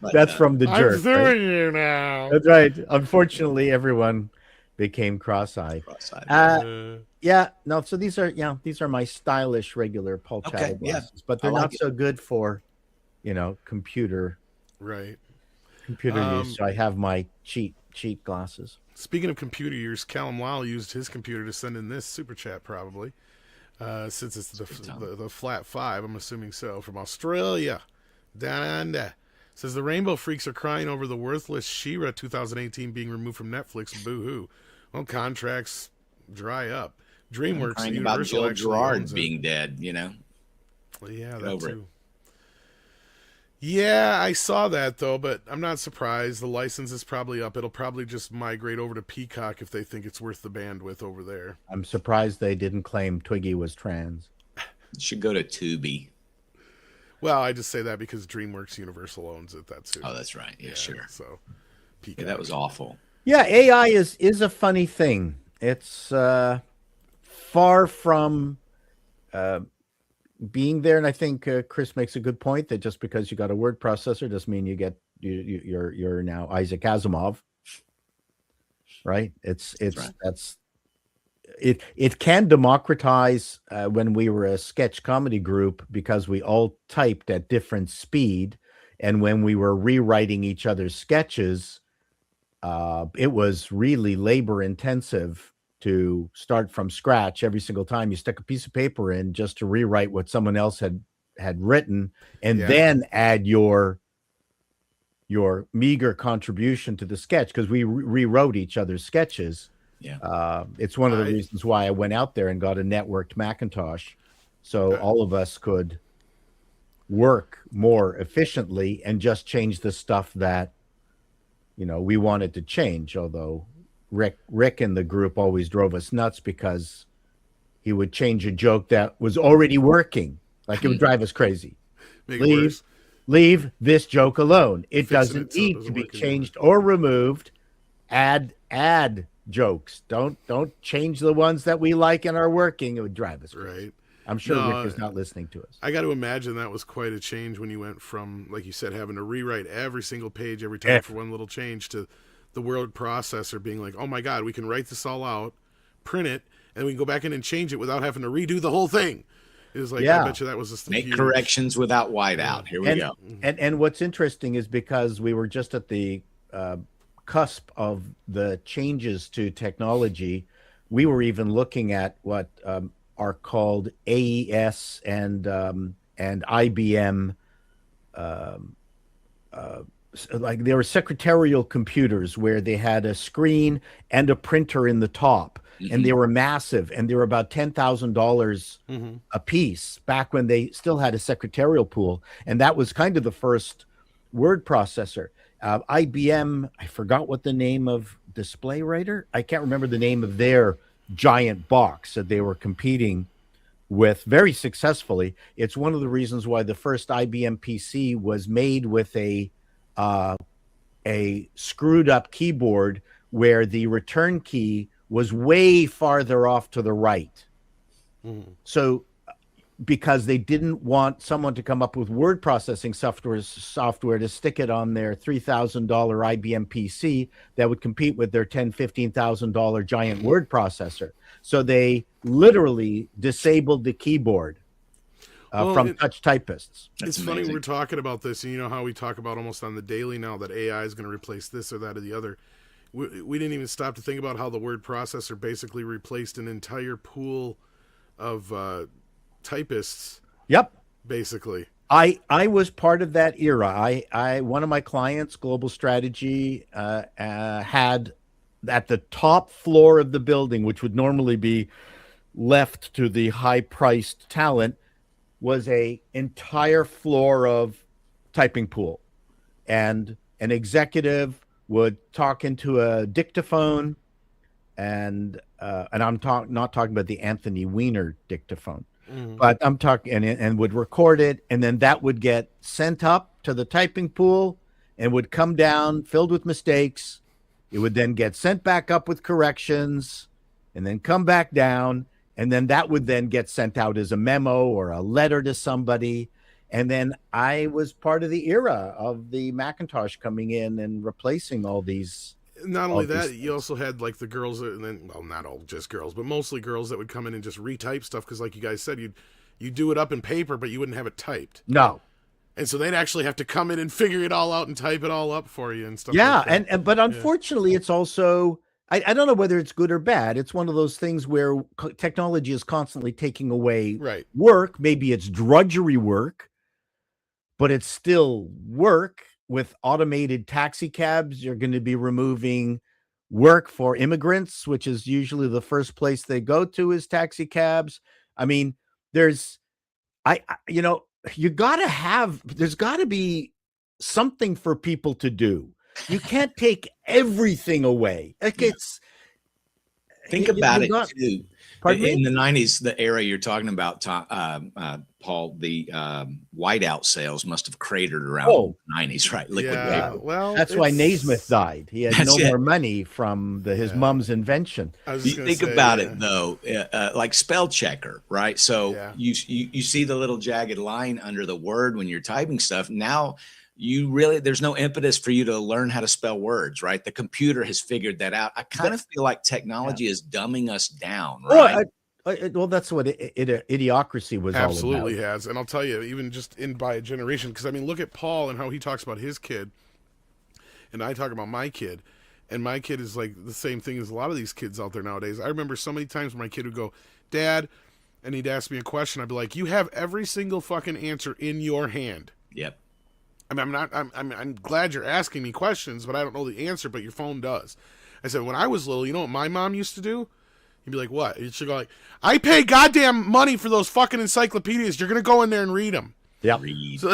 But, That's from the jerk. I'm right? suing you now. That's right. Unfortunately, everyone became cross-eyed. Cross-eyed. Yeah, no. So these are my stylish regular Paul Okay, Chadwick yeah. glasses, but they're I like not it. so good for, computer Right. use. So I have my cheap glasses. Speaking of computer use, Callum Lyle used his computer to send in this super chat, probably. Since it's the flat 5, I'm assuming so, from Australia. Down under. Says the Rainbow Freaks are crying over the worthless She-Ra 2018 being removed from Netflix. Boo-hoo. Well, contracts dry up. DreamWorks Crying and about Universal Joe actually Gerard owns it. being dead, Well, yeah, that over it. too. Yeah, I saw that though, but I'm not surprised. The license is probably up. It'll probably just migrate over to Peacock if they think it's worth the bandwidth over there. I'm surprised they didn't claim Twiggy was trans. It should go to Tubi. Well, I just say that because DreamWorks Universal owns it. That's who. Oh, that's right. Yeah, sure. So, Peacock. Yeah, that was awful. Yeah, AI is a funny thing. It's far from being there, and I think Chris makes a good point that just because you got a word processor doesn't mean you're now Isaac Asimov, right? That's it can democratize when we were a sketch comedy group because we all typed at different speed, and when we were rewriting each other's sketches, it was really labor intensive to start from scratch every single time you stuck a piece of paper in just to rewrite what someone else had written, and then add your meager contribution to the sketch because we rewrote each other's sketches. Yeah. It's one of the reasons why I went out there and got a networked Macintosh, so all of us could work more efficiently and just change the stuff that we wanted to change. Although Rick in the group always drove us nuts because he would change a joke that was already working. Like, it would drive us crazy. Make it worse. Leave this joke alone. It Fixing doesn't it so it need doesn't to be work anymore. changed or removed. Add jokes. Don't change the ones that we like and are working. It would drive us crazy. Right. I'm sure No, Rick is not listening to us. I got to imagine that was quite a change when you went from, like you said, having to rewrite every single page every time for one little change to the word processor being like, oh my God, we can write this all out, print it, and we can go back in and change it without having to redo the whole thing. It was like, I bet you that was just Make huge. corrections without whiteout. Here we go. And what's interesting is because we were just at the cusp of the changes to technology, we were even looking at what are called AES and IBM, like they were secretarial computers where they had a screen and a printer in the top, and they were massive, and they were about $10,000 a piece back when they still had a secretarial pool, and that was kind of the first word processor. IBM, I forgot what the name of Display Writer. I can't remember the name of their giant box that they were competing with very successfully. It's one of the reasons why the first IBM PC was made with a screwed up keyboard where the return key was way farther off to the right. So because they didn't want someone to come up with word processing software to stick it on their $3,000 IBM PC that would compete with their $10,000, $15,000 giant word processor. So they literally disabled the keyboard from touch typists. It's funny we're talking about this, and you know how we talk about almost on the daily now that AI is going to replace this or that or the other. We didn't even stop to think about how the word processor basically replaced an entire pool of typists. Yep. Basically. I was part of that era. I one of my clients, Global Strategy, had at the top floor of the building, which would normally be left to the high-priced talent, was a entire floor of typing pool, and an executive would talk into a dictaphone, and I'm not talking about the Anthony Weiner dictaphone, but I'm talking and would record it, and then that would get sent up to the typing pool and would come down filled with mistakes. It would then get sent back up with corrections, and then come back down. And then that would then get sent out as a memo or a letter to somebody. And then I was part of the era of the Macintosh coming in and replacing all these. Not only that, you also had like the girls, and then, well, not all just girls, but mostly girls that would come in and just retype stuff. Because like you guys said, you'd do it up in paper, but you wouldn't have it typed. No. And so they'd actually have to come in and figure it all out and type it all up for you and stuff. Yeah. Like that. But unfortunately, it's also, I don't know whether it's good or bad. It's one of those things where technology is constantly taking away work. Maybe it's drudgery work, but it's still work. With automated taxi cabs, you're going to be removing work for immigrants, which is usually the first place they go to is taxi cabs. I mean, there's gotta be something for people to do. You can't take everything away. Like it's Think you about it got- too. Pardon me? In the 90s, the era you're talking about, Paul, the whiteout sales must have cratered around Oh. the 90s, right? Liquid Yeah, paper. well, That's why it's- Naismith died. He had That's no it. more money from his mom's invention. I was You just gonna think say, about yeah. it though, like spell checker, right? So Yeah. you see the little jagged line under the word when you're typing stuff. Now there's no impetus for you to learn how to spell words, right? The computer has figured that out. I kind of feel like technology is dumbing us down, right? Well, that's what idiocracy was Absolutely all about. has. And I'll tell you, even just in by a generation, because I mean, look at Paul and how he talks about his kid, and I talk about my kid, and my kid is like the same thing as a lot of these kids out there nowadays. I remember so many times when my kid would go, "Dad," and he'd ask me a question. I'd be like, "You have every single fucking answer in your hand." Yep. I mean, I'm glad you're asking me questions, but I don't know the answer, but your phone does. I said, when I was little, you know what my mom used to do? You'd be like, what? She'd go like, I pay goddamn money for those fucking encyclopedias. You're going to go in there and read them. Yeah. Read. So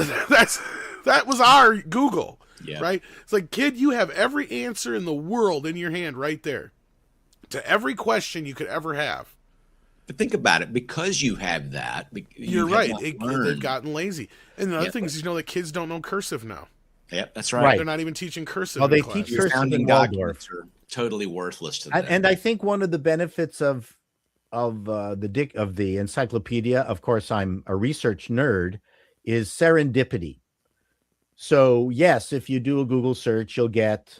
that was our Google, Yeah. right? It's like, kid, you have every answer in the world in your hand right there to every question you could ever have. But think about it, because you have that. You're have right. not They've learned. gotten lazy. And the other Yeah. thing is, you know, that kids don't know cursive now. Yep, that's right. Right. They're not even teaching cursive. Well, in they class. teach Your cursive founding in Waldorf. documents are totally worthless to them. And I think one of the benefits of the encyclopedia, of course, I'm a research nerd, is serendipity. So yes, if you do a Google search, you'll get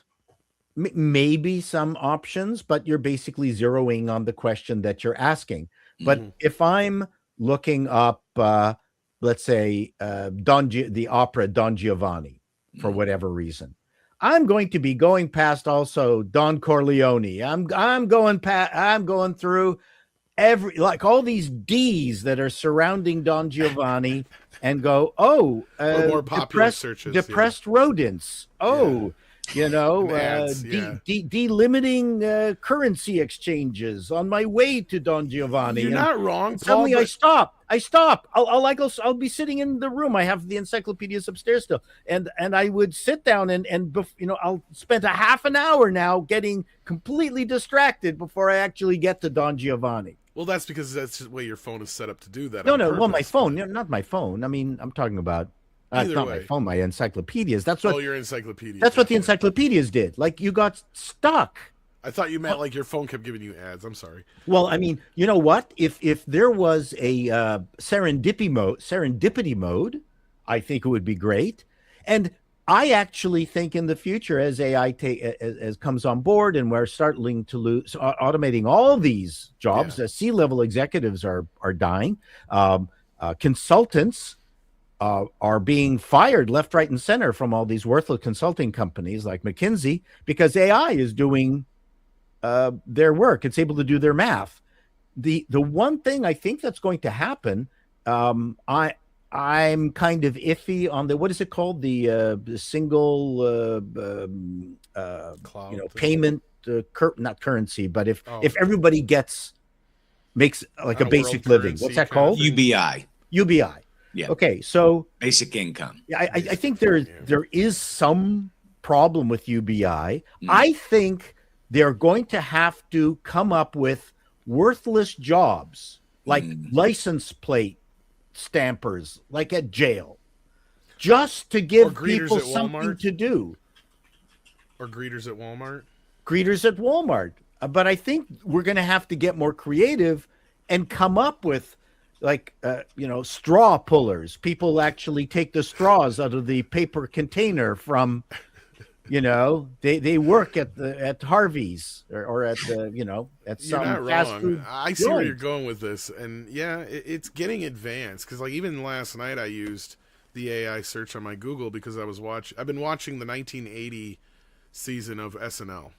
maybe some options, but you're basically zeroing on the question that you're asking. But Mhm. if I'm looking up, let's say, the opera Don Giovanni, for Mhm. whatever reason, I'm going to be going past also Don Corleone. I'm going through like all these D's that are surrounding Don Giovanni, and go, Or more popular searches, yeah. depressed rodents. Oh, And ads, yeah. delimiting currency exchanges on my way to Don Giovanni. You're And- not wrong, and Paul. suddenly I but- stop. I'll be sitting in the room. I have the encyclopedias upstairs still, and I would sit down and I'll spend a half an hour now getting completely distracted before I actually get to Don Giovanni. Well, that's because that's the way your phone is set up to do that. No, on well, my purpose, phone, but- not my phone. I mean, I'm talking about Either not way. my phone, my encyclopedias. That's what your encyclopedia. that's what the encyclopedias did. Like you got stuck. I thought you meant like your phone kept giving you ads. I'm sorry. Well, I mean, you know what? If there was a serendipity mode, I think it would be great. And I actually think in the future, as AI as comes on board, and we're starting to lose automating all these jobs, C-level executives are dying. Consultants are being fired left, right, and center from all these worthless consulting companies like McKinsey because AI is doing their work. It's able to do their math. The one thing I think that's going to happen, I'm kind of iffy on what is it called, the single Cloud. payment, not currency, but if Oh. everybody makes like a World basic living, currency what's that kind of called? thing. UBI, UBI. Yeah. Okay, so basic income. yeah, I think there is some problem with UBI. Mm. I think they're going to have to come up with worthless jobs like license plate stampers, like at jail, just to give greeters people at something Walmart. to do. Or greeters at Walmart. Greeters at Walmart. But I think we're going to have to get more creative and come up with like straw pullers. People actually take the straws out of the paper container from they work at Harvey's or at at You're some not fast wrong. food I see where joint. you're going with this, and yeah, it's getting advanced. Because like even last night, I used the AI search on my Google because I've been watching the 1980 season of SNL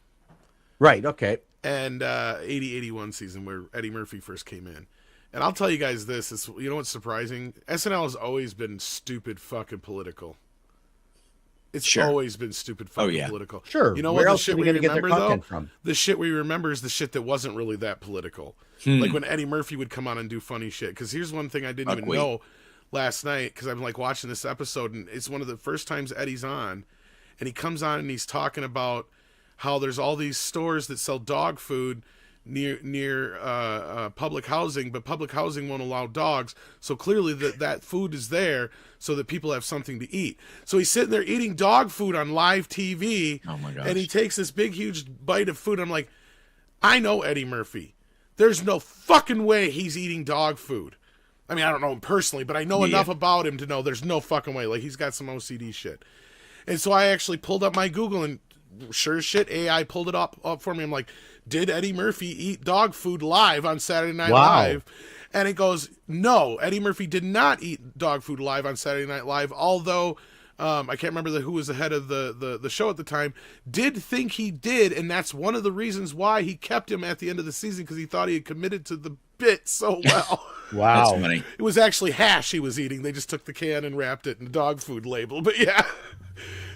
Right. Okay. and 80-81 season where Eddie Murphy first came in. And I'll tell you guys this: you know what's surprising? SNL has always been stupid fucking political. It's Sure. always been stupid fucking yeah. political. Sure. You know Where what? The else shit are we we going to get their remember though, content from? the shit we remember is the shit that wasn't really that political. Hmm. Like when Eddie Murphy would come on and do funny shit. Because here's one thing I didn't even Buckwheat. know. last night because I'm like watching this episode, and it's one of the first times Eddie's on, and he comes on and he's talking about how there's all these stores that sell dog food near public housing, but public housing won't allow dogs. So clearly that food is there so that people have something to eat. So he's sitting there eating dog food on live TV. Oh my gosh. And he takes this big, huge bite of food. I'm like, I know Eddie Murphy. There's no fucking way he's eating dog food. I mean, I don't know him personally, but I know enough about him to know there's no fucking way. Like, he's got some OCD shit. And so I actually pulled up my Google, and sure as shit, AI pulled it up for me. I'm like, did Eddie Murphy eat dog food live on Saturday Night Live? And it goes, no, Eddie Murphy did not eat dog food live on Saturday Night Live, although I can't remember who was the head of the show at the time, did think he did, and that's one of the reasons why he kept him at the end of the season, because he thought he had committed to the bit so well. Wow. That's funny. It was actually hash he was eating. They just took the can and wrapped it in a dog food label. But yeah.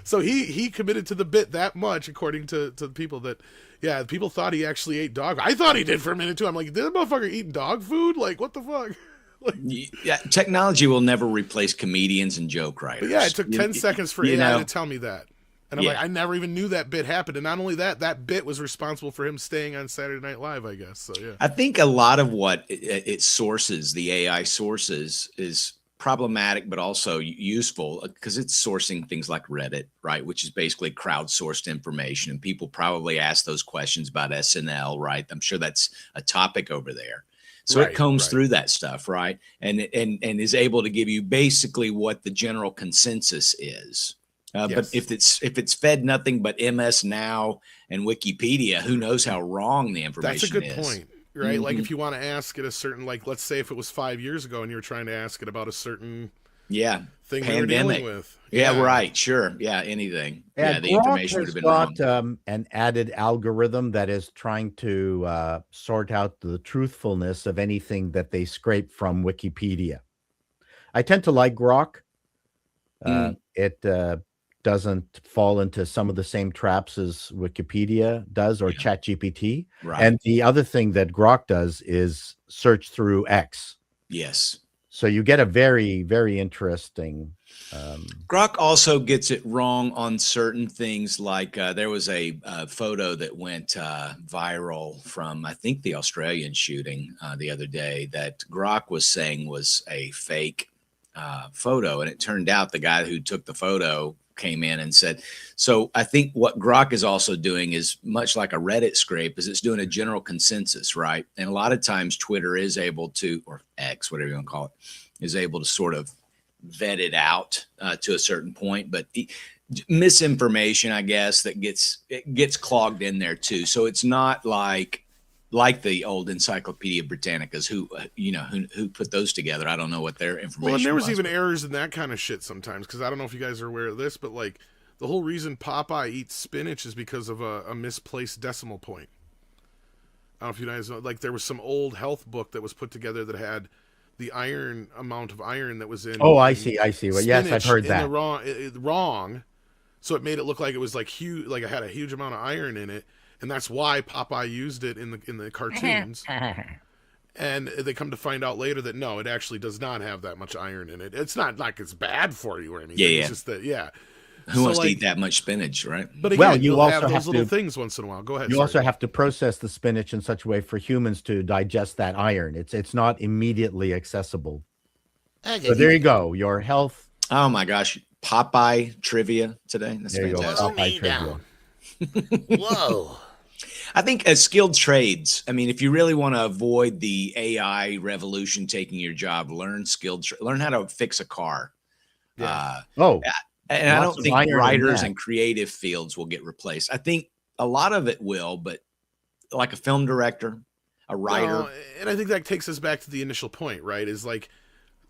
So he committed to the bit that much, according to the people that, yeah, people thought he actually ate dog. I thought he did for a minute too. I'm like, did that motherfucker eating dog food? Like, what the fuck? Like, Yeah, technology will never replace comedians and joke writers. but yeah, it took 10 seconds for AI know, to tell me that. And I'm Yeah. like, I never even knew that bit happened. And not only that, that bit was responsible for him staying on Saturday Night Live, I guess. So yeah. I think a lot of what it sources, the AI sources, is problematic, but also useful because it's sourcing things like Reddit, right? Which is basically crowdsourced information. And people probably ask those questions about SNL, right? I'm sure that's a topic over there. So Right, it combs right. through that stuff, right? And is able to give you basically what the general consensus is. But Yes. if it's fed nothing but MS Now and Wikipedia, who knows how wrong the That's a information good is. point, right? Like Mhm. if you want to ask it a certain, like, let's say if it was 5 years ago and you were trying to ask it about a certain Yeah. thing we were Pandemic. dealing with. Yeah, right. Sure. Yeah, anything. Yeah, the Grok information would has have been wrong. got an added algorithm that is trying to sort out the truthfulness of anything that they scrape from Wikipedia. I tend to like Grok. It doesn't fall into some of the same traps as Wikipedia does or Yeah. ChatGPT. Right. And the other thing that Grok does is search through X. Yes. So you get a very, very interesting. Grok also gets it wrong on certain things. Like there was a photo that went viral from, I think, the Australian shooting the other day that Grok was saying was a fake photo. And it turned out the guy who took the photo came in and said, so I think what Grok is also doing is much like a Reddit scrape, is it's doing a general consensus, right? And a lot of times Twitter is able to, or X, whatever you want to call it, is able to sort of vet it out to a certain point, but misinformation, I guess, that gets clogged in there too. So it's not like the old Encyclopedia Britannicas who put those together. I don't know what their information Well, and there was was. even errors in that kind of shit sometimes, because I don't know if you guys are aware of this, but like the whole reason Popeye eats spinach is because of a misplaced decimal point. I don't know if you guys know, like there was some old health book that was put together that had the amount of iron that was in. Oh, I in see. Well, yes, I've spinach heard in that. the wrong, so it made it look like it was like huge, like it had a huge amount of iron in it, and that's why Popeye used it in the cartoons. And they come to find out later that no, it actually does not have that much iron in it. It's not like it's bad for you or anything. Yeah, It's yeah. just that, yeah. Who wants to like- eat that much spinach, right? But again, Well, you you'll also have those have little to- things once in a while. Go ahead. You sorry. also have to process the spinach in such a way for humans to digest that iron. It's not immediately accessible. So there you go. Your health. Oh my gosh, Popeye trivia today. That's There you go. fantastic. Popeye trivia. Whoa. I think as skilled trades, I mean, if you really want to avoid the AI revolution taking your job, learn learn how to fix a car. Yeah. Oh, And I Lots don't of think iron in writers that. and creative fields will get replaced. I think a lot of it will, but like a film director, a writer. No, and I think that takes us back to the initial point, right? Is like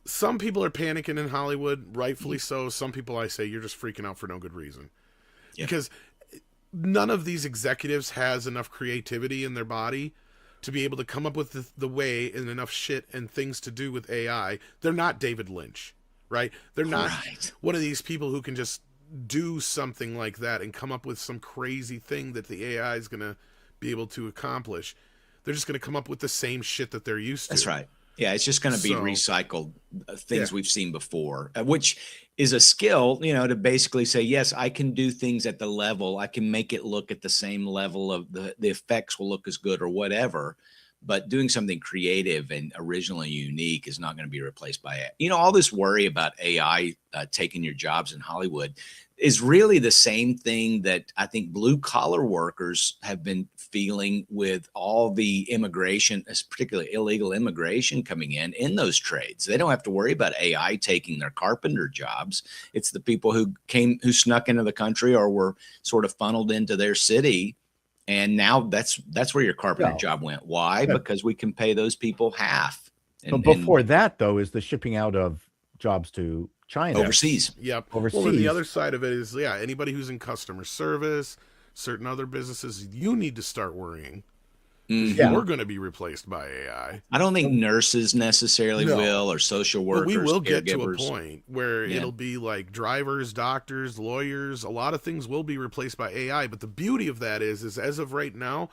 some people are panicking in Hollywood, rightfully so. Some people, I say, you're just freaking out for no good reason. Yeah. Because none of these executives has enough creativity in their body to be able to come up with the way and enough shit and things to do with AI. They're not David Lynch, right? They're not Right. one of these people who can just do something like that and come up with some crazy thing that the AI is going to be able to accomplish. They're just going to come up with the same shit that they're used to. That's right. Yeah, it's just going to be So- recycled things Yeah. we've seen before, which is a skill, to basically say, yes, I can do things at the level. I can make it look at the same level of the effects will look as good or whatever. But doing something creative and original and unique is not going to be replaced by it. All this worry about AI taking your jobs in Hollywood is really the same thing that I think blue collar workers have been feeling with all the immigration, particularly illegal immigration coming in those trades. They don't have to worry about AI taking their carpenter jobs. It's the people who snuck into the country or were sort of funneled into their city. And now that's where your carpenter Yeah. job went. Why? Yeah. Because we can pay those people half. But before that, though, is the shipping out of jobs to China. Overseas. Yep. Overseas. Well, and the other side of it is, anybody who's in customer service, certain other businesses, you need to start worrying. Mhm. Yeah. You're going to be replaced by AI. I don't think nurses necessarily No. will, or social But workers. we will get to a caregivers. point where Yeah. it'll be like drivers, doctors, lawyers. A lot of things will be replaced by AI. But the beauty of that is as of right now,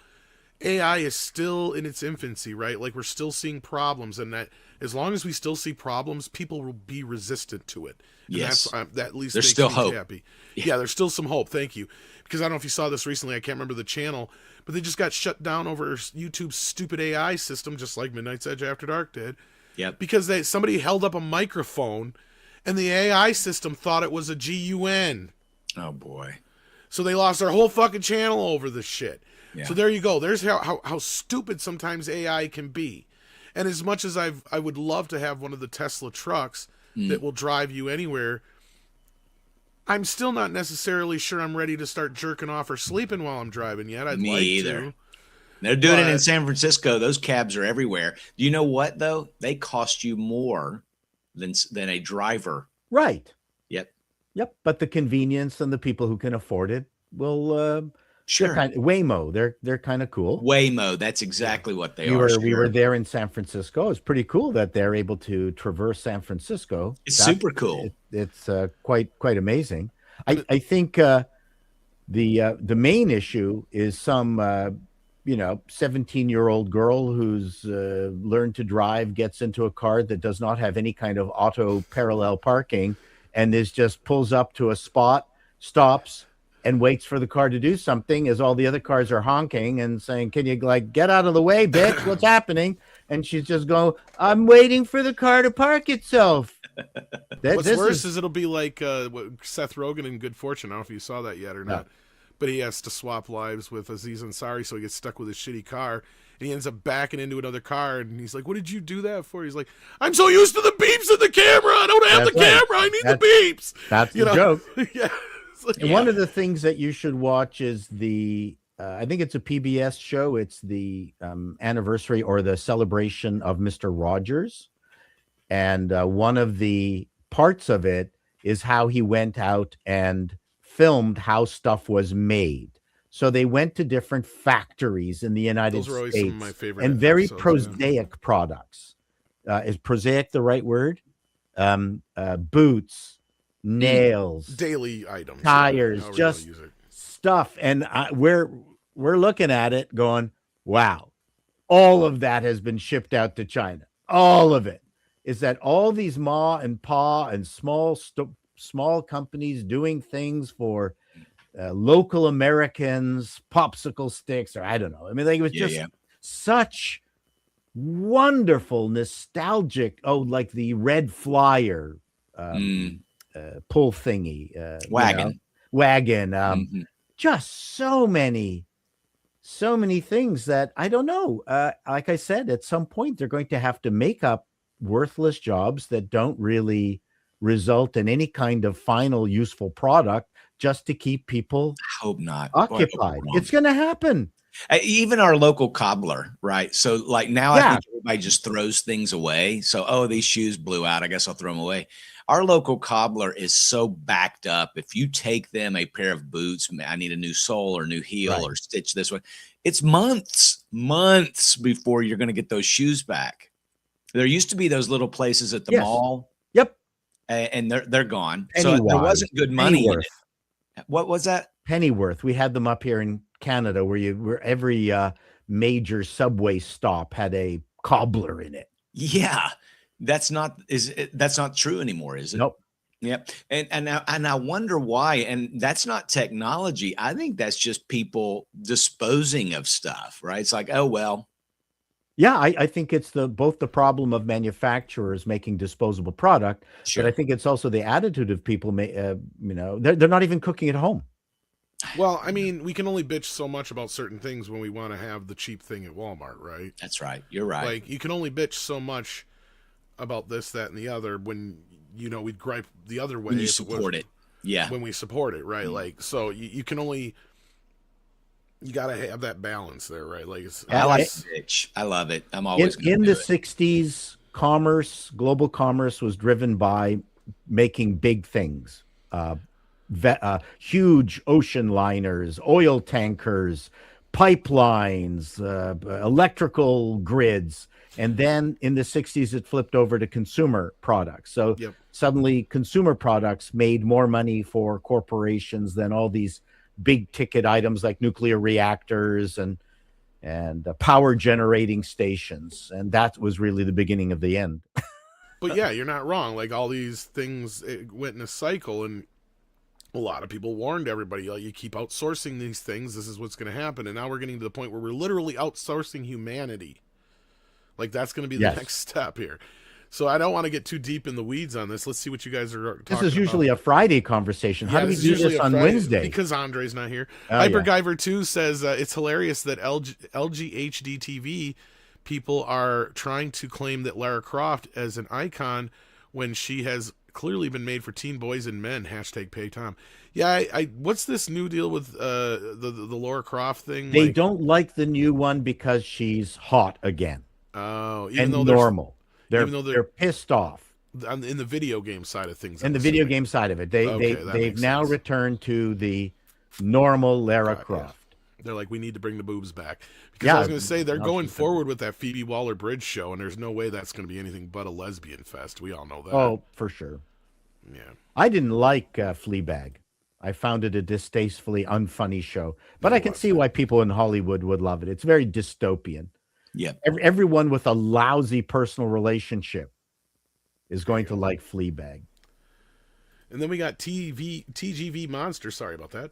AI is still in its infancy, right? Like we're still seeing problems, and that as long as we still see problems, people will be resistant to it. And Yes. that at least There's makes still me hope. happy. Yeah, there's still some hope. Thank you. Because I don't know if you saw this recently. I can't remember the channel, but they just got shut down over YouTube's stupid AI system, just like Midnight's Edge After Dark did. Yep. Because somebody held up a microphone, and the AI system thought it was a GUN. Oh boy. So they lost their whole fucking channel over this shit. Yeah. So there you go. There's how stupid sometimes AI can be. And as much as I would love to have one of the Tesla trucks that will drive you anywhere, I'm still not necessarily sure I'm ready to start jerking off or sleeping while I'm driving yet. I'd Me like either. to. They're doing it in But- San Francisco. Those cabs are everywhere. Do you know what though? They cost you more than a driver. Right. Yep. Yep. But the convenience and the people who can afford it will Sure. Waymo, they're kind of cool. Waymo. That's exactly what they we are. were sure. there in San Francisco. It's pretty cool that they're able to traverse San Francisco. It's super cool. It's quite amazing. I think the main issue is some 17-year-old girl who's learned to drive, gets into a car that does not have any kind of auto parallel parking, and just pulls up to a spot, stops, and waits for the car to do something as all the other cars are honking and saying, "Can you get out of the way, bitch? What's happening?" And she's just going, "I'm waiting for the car to park itself." What's worse is it'll be like Seth Rogen in Good Fortune. I don't know if you saw that yet or not. But he has to swap lives with Aziz Ansari, so he gets stuck with his shitty car. And he ends up backing into another car, and he's like, "What did you do that for?" He's like, "I'm so used to the beeps in the camera. I don't have That's the right. camera. I need the beeps." That's You the know? joke. Yeah. It's like, And one of the things that you should watch is I think it's a PBS show. It's the anniversary or the celebration of Mr. Rogers. And one of the parts of it is how he went out and filmed how stuff was made. So they went to different factories in the United Those are always States some of my favorite and very episodes, prosaic products. Is prosaic the right word? Boots, nails, daily items, tires, however you just use it. stuff. And we're looking at it going, wow, all of that has been shipped out to China. All of it. Is that all these ma and pa and small companies doing things for local Americans, popsicle sticks, or I don't know. I mean, like, it was just such wonderful, nostalgic. Oh, like the red flyer pull thingy, Wagon. Wagon. Mhm. Just so many things that I don't know. Like I said, at some point they're going to have to make up worthless jobs that don't really result in any kind of final useful product just to keep people I hope not. Boy, I hope we're occupied. wrong. It's going to happen. Even our local cobbler, right? So like now Yeah. I think everybody just throws things away. So, oh, these shoes blew out. I guess I'll throw them away. Our local cobbler is so backed up. If you take them a pair of boots, I need a new sole or new heel Right. or stitch this one. It's months before you're going to get those shoes back. There used to be those little places at the Yes. mall, Yep. and they're gone. So there Pennywise, wasn't good money in Pennyworth. it. What was that? Pennyworth. We had them up here in Canada where every major subway stop had a cobbler in it. Yeah, that's not true anymore, is it? Nope. Yep. And I wonder why. And that's not technology. I think that's just people disposing of stuff, right? It's like, oh well. Yeah, I think it's both the problem of manufacturers making disposable product, Sure. but I think it's also the attitude of people. They're not even cooking at home. Well, I mean, we can only bitch so much about certain things when we want to have the cheap thing at Walmart, right? That's right. You're right. Like, you can only bitch so much about this, that, and the other when, we'd gripe the other way when you if it was- support it. Yeah. when we support it, right? Like, so you can only, you got to have that balance there, right? Like, I like bitch. I love it. I'm always In gonna the do it. 60s, global commerce was driven by making big things. Huge ocean liners, oil tankers, pipelines, electrical grids. And then in the 60s, it flipped over to consumer products. So Yep. suddenly consumer products made more money for corporations than all these big ticket items like nuclear reactors and power generating stations. And that was really the beginning of the end. But yeah, you're not wrong. Like, all these things, it went in a cycle, and a lot of people warned everybody, like, you keep outsourcing these things, this is what's going to happen. And now we're getting to the point where we're literally outsourcing humanity. Like, that's going to be the Yes. next step here. So I don't want to get too deep in the weeds on this. Let's see what you guys are talking about. This is usually a Friday conversation. How do we is do usually this a on Friday, Wednesday? because Andre's not here. Oh, yeah. Hypergiver 2 says it's hilarious that LG HD TV people are trying to claim that Lara Croft as an icon when she has clearly been made for teen boys and men. # pay Tom. Yeah, I what's this new deal with the Lara Croft thing? They don't like the new one because she's hot again Oh, and normal. even though They're pissed off. in the video game side of things. In I'm the video assuming. game side of it, Okay, that they've makes now sense. returned to the normal Lara Yeah. Croft. They're like, we need to bring the boobs back. Because Yeah, I was going to say, they're now going she's forward with that Phoebe Waller-Bridge show, and there's no way that's going to be anything but a lesbian fest. We all know that. Oh, for sure. Yeah. I didn't like Fleabag. I found it a distastefully unfunny show, but I can see why people in Hollywood would love it. It's very dystopian. Yep. Everyone with a lousy personal relationship is going to like Fleabag. And then we got TGV Monster, sorry about that,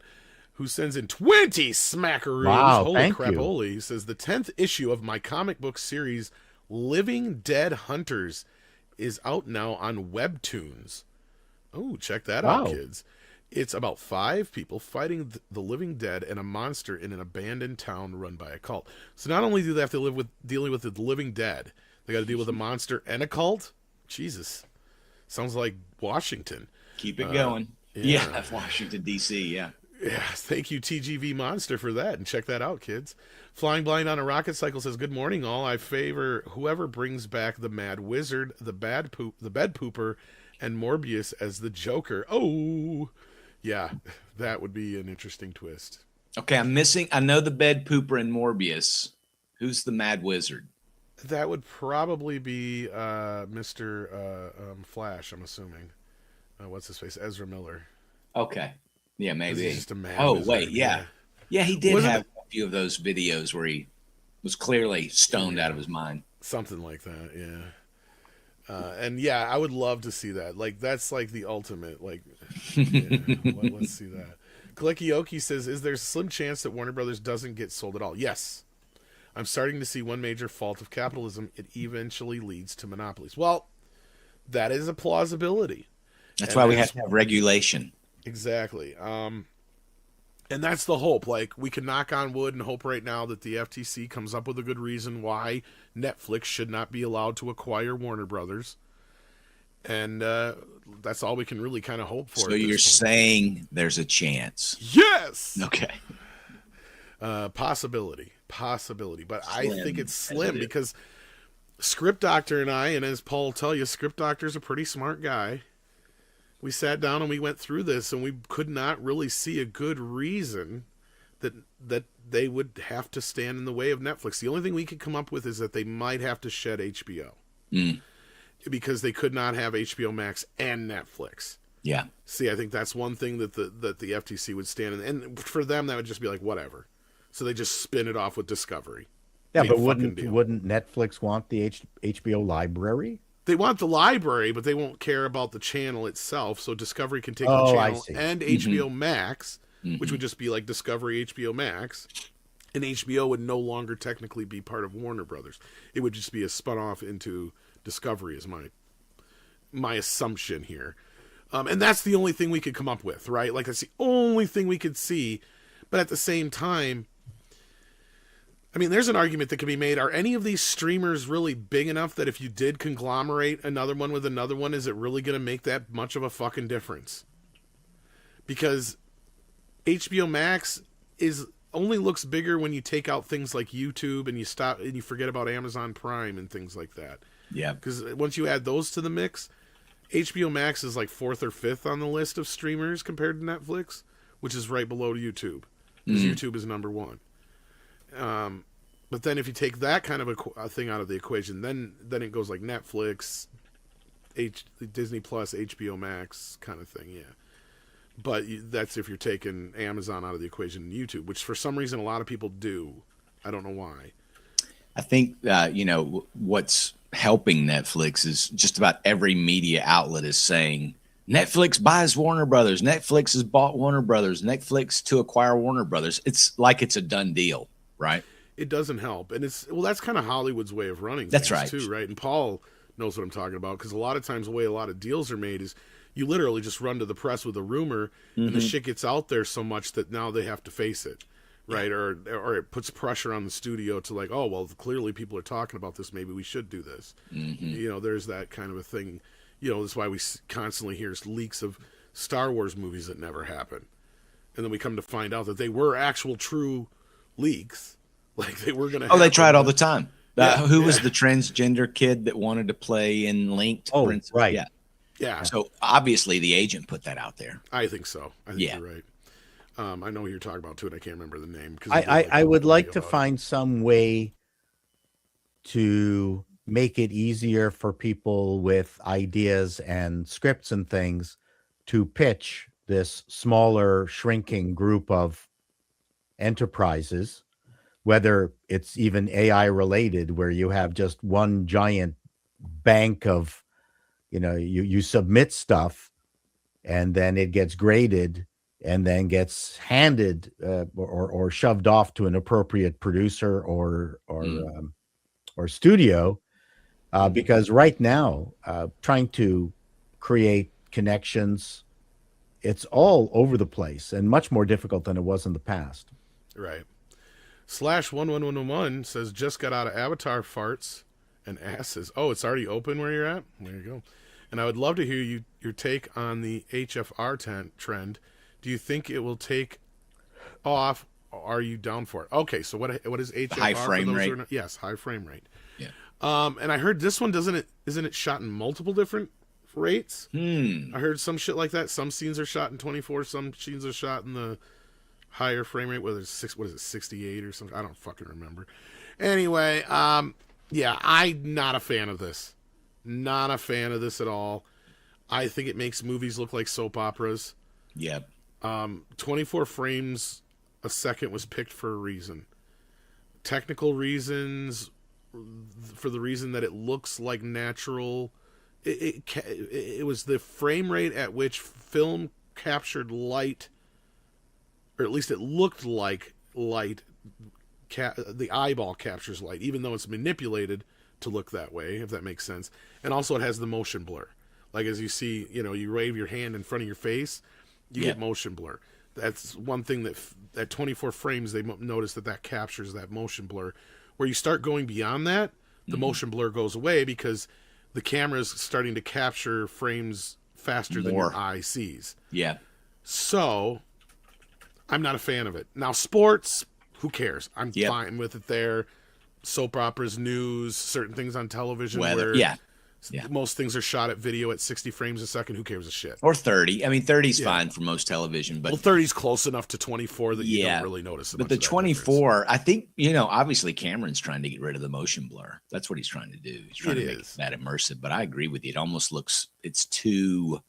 who sends in 20 smackaroos. Wow, Holy thank crap, you. holy. He says, the 10th issue of my comic book series, Living Dead Hunters, is out now on Webtoons. Oh, check that out, Wow. kids. It's about 5 people fighting the living dead and a monster in an abandoned town run by a cult. So not only do they have to dealing with the living dead, they got to deal with a monster and a cult. Jesus, sounds like Washington. Keep it going. yeah. Yeah. Washington, D.C. Yeah. Yeah, thank you, TGV Monster, for that. And check that out, kids. Flying Blind on a Rocket Cycle says, good morning, all. I favor whoever brings back the Mad Wizard, the Bed Pooper, and Morbius as the Joker. Oh, yeah, that would be an interesting twist. Okay, I know the Bed Pooper and Morbius. Who's the Mad Wizard? That would probably be Mr. Flash, I'm assuming. What's his face? Ezra Miller. Okay. Yeah, maybe. He's just a mad Oh, wizard, wait, yeah. Yeah, he did Wasn't have a few of those videos where he was clearly stoned out of his mind. Something like that, yeah. And yeah, I would love to see that. Like, that's like the ultimate. Like, yeah, let's see that. Kalekioki says, is there a slim chance that Warner Brothers doesn't get sold at all? Yes. I'm starting to see one major fault of capitalism. It eventually leads to monopolies. Well, that is a plausibility. That's And why we that's- have to have regulation. Exactly. And that's the hope. Like, we can knock on wood and hope right now that the FTC comes up with a good reason why Netflix should not be allowed to acquire Warner Brothers. And that's all we can really kind of hope for. So at this you're point. saying there's a chance. Yes! Okay. Possibility. But I Slim. think it's slim Tentative. because Script Doctor and I, and as Paul will tell you, Script Doctor's a pretty smart guy. We sat down and we went through this, and we could not really see a good reason that they would have to stand in the way of Netflix. The only thing we could come up with is that they might have to shed HBO because they could not have HBO Max and Netflix. Yeah. See, I think that's one thing that the FTC would stand in, and for them that would just be like whatever. So they just spin it off with Discovery. Yeah, Big but fucking deal. wouldn't Netflix want the HBO library? They want the library, but they won't care about the channel itself. So Discovery can take the Oh, I channel see. and HBO Max, which would just be like Discovery HBO Max, and HBO would no longer technically be part of Warner Brothers. It would just be a spun off into Discovery, is my assumption here. And that's the only thing we could come up with, right? Like, that's the only thing we could see. But at the same time, I mean, there's an argument that can be made. Are any of these streamers really big enough that if you did conglomerate another one with another one, is it really going to make that much of a fucking difference? Because HBO Max only looks bigger when you take out things like YouTube and you forget about Amazon Prime and things like that. Yeah. Because once you add those to the mix, HBO Max is like 4th or 5th on the list of streamers compared to Netflix, which is right below YouTube. Because YouTube is number 1. But then if you take that kind of a thing out of the equation, then it goes like Netflix, Disney Plus, HBO Max kind of thing, yeah. But that's if you're taking Amazon out of the equation and YouTube, which for some reason a lot of people do. I don't know why. I think, what's helping Netflix is just about every media outlet is saying Netflix buys Warner Brothers. Netflix has bought Warner Brothers. Netflix to acquire Warner Brothers. It's like it's a done deal, right? It doesn't help. And that's kind of Hollywood's way of running That's things right. too, right? And Paul knows what I'm talking about, because a lot of times the way a lot of deals are made is you literally just run to the press with a rumor and the shit gets out there so much that now they have to face it, right? Or it puts pressure on the studio to like, oh, well, clearly people are talking about this. Maybe we should do this. There's that kind of a thing. That's why we constantly hear leaks of Star Wars movies that never happen. And then we come to find out that they were actual true leaks. Like they were going to. Oh, they try it all the time. Who was Yeah. the transgender kid that wanted to play in Linked? Oh, Prince? right. Yeah. Yeah, So obviously the agent put that out there. I think so. I think Yeah. you're right. I know who you're talking about too, and I can't remember the name. I would like to find some way to make it easier for people with ideas and scripts and things to pitch this smaller, shrinking group of enterprises, whether it's even AI related, where you have just one giant bank of, you submit stuff and then it gets graded and then gets handed or shoved off to an appropriate producer or studio, because right now, trying to create connections, it's all over the place and much more difficult than it was in the past. Right. /11111 says just got out of Avatar farts and asses. Oh, it's already open where you're at? There you go. And I would love to hear your take on the HFR trend. Do you think it will take off? Or are you down for it? Okay, so what is HFR? High frame rate. Yes, high frame rate. Yeah. And I heard this one isn't it shot in multiple different rates? I heard some shit like that. Some scenes are shot in 24. Some scenes are shot in the higher frame rate, whether it's 68 or something. I don't fucking remember. Anyway, yeah, I'm not a fan of this. Not a fan of this at all. I think it makes movies look like soap operas. Yep. 24 frames a second was picked for a reason. Technical reasons, for the reason that it looks like natural. It was the frame rate at which film captured light, or at least it looked like light. The eyeball captures light, even though it's manipulated to look that way, if that makes sense. And also it has the motion blur. Like as you see, you wave your hand in front of your face, you get motion blur. That's one thing that at 24 frames, they notice that captures that motion blur. Where you start going beyond that, the motion blur goes away because the camera's starting to capture frames faster than your eye sees. Yeah. So I'm not a fan of it. Now, sports, who cares? I'm fine with it there. Soap operas, news, certain things on television. Weather. Where Yeah. most things are shot at video at 60 frames a second. Who cares a shit? Or 30. I mean, 30 is fine for most television, but 30 is close enough to 24 that you don't really notice. But the 24, I think, obviously Cameron's trying to get rid of the motion blur. That's what he's trying to do. He's trying to make that immersive. But I agree with you. It almost looks, it's too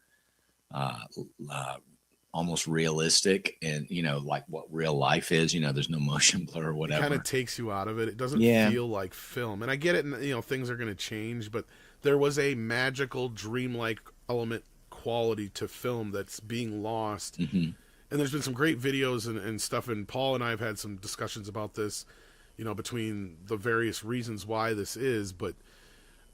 almost realistic, and like what real life is. There's no motion blur or It whatever. kind of takes you out of it. It doesn't Yeah. feel like film. And I get it, and things are going to change, but there was a magical, dreamlike element quality to film that's being lost. Hmm. And there's been some great videos and stuff, and Paul and I have had some discussions about this, between the various reasons why this is, but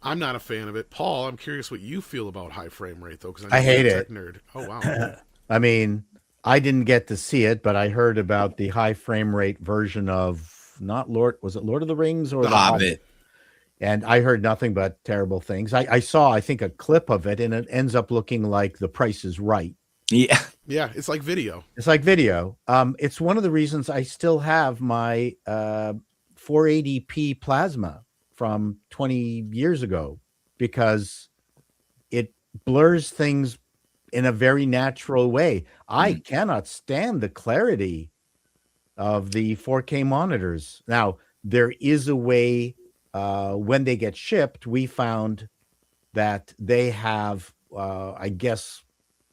I'm not a fan of it. Paul, I'm curious what you feel about high frame rate, though, because I hate you're a it. tech nerd. Oh, wow. I mean, I didn't get to see it, but I heard about the high frame rate version of was it Lord of the Rings or The Hobbit. And I heard nothing but terrible things. I saw, I think, a clip of it, and it ends up looking like The Price is Right. Yeah. Yeah, it's like video. It's like video. It's one of the reasons I still have my 480p plasma from 20 years ago, because it blurs things in a very natural way. I cannot stand the clarity of the 4K monitors. Now, there is a way, when they get shipped, we found that they have, I guess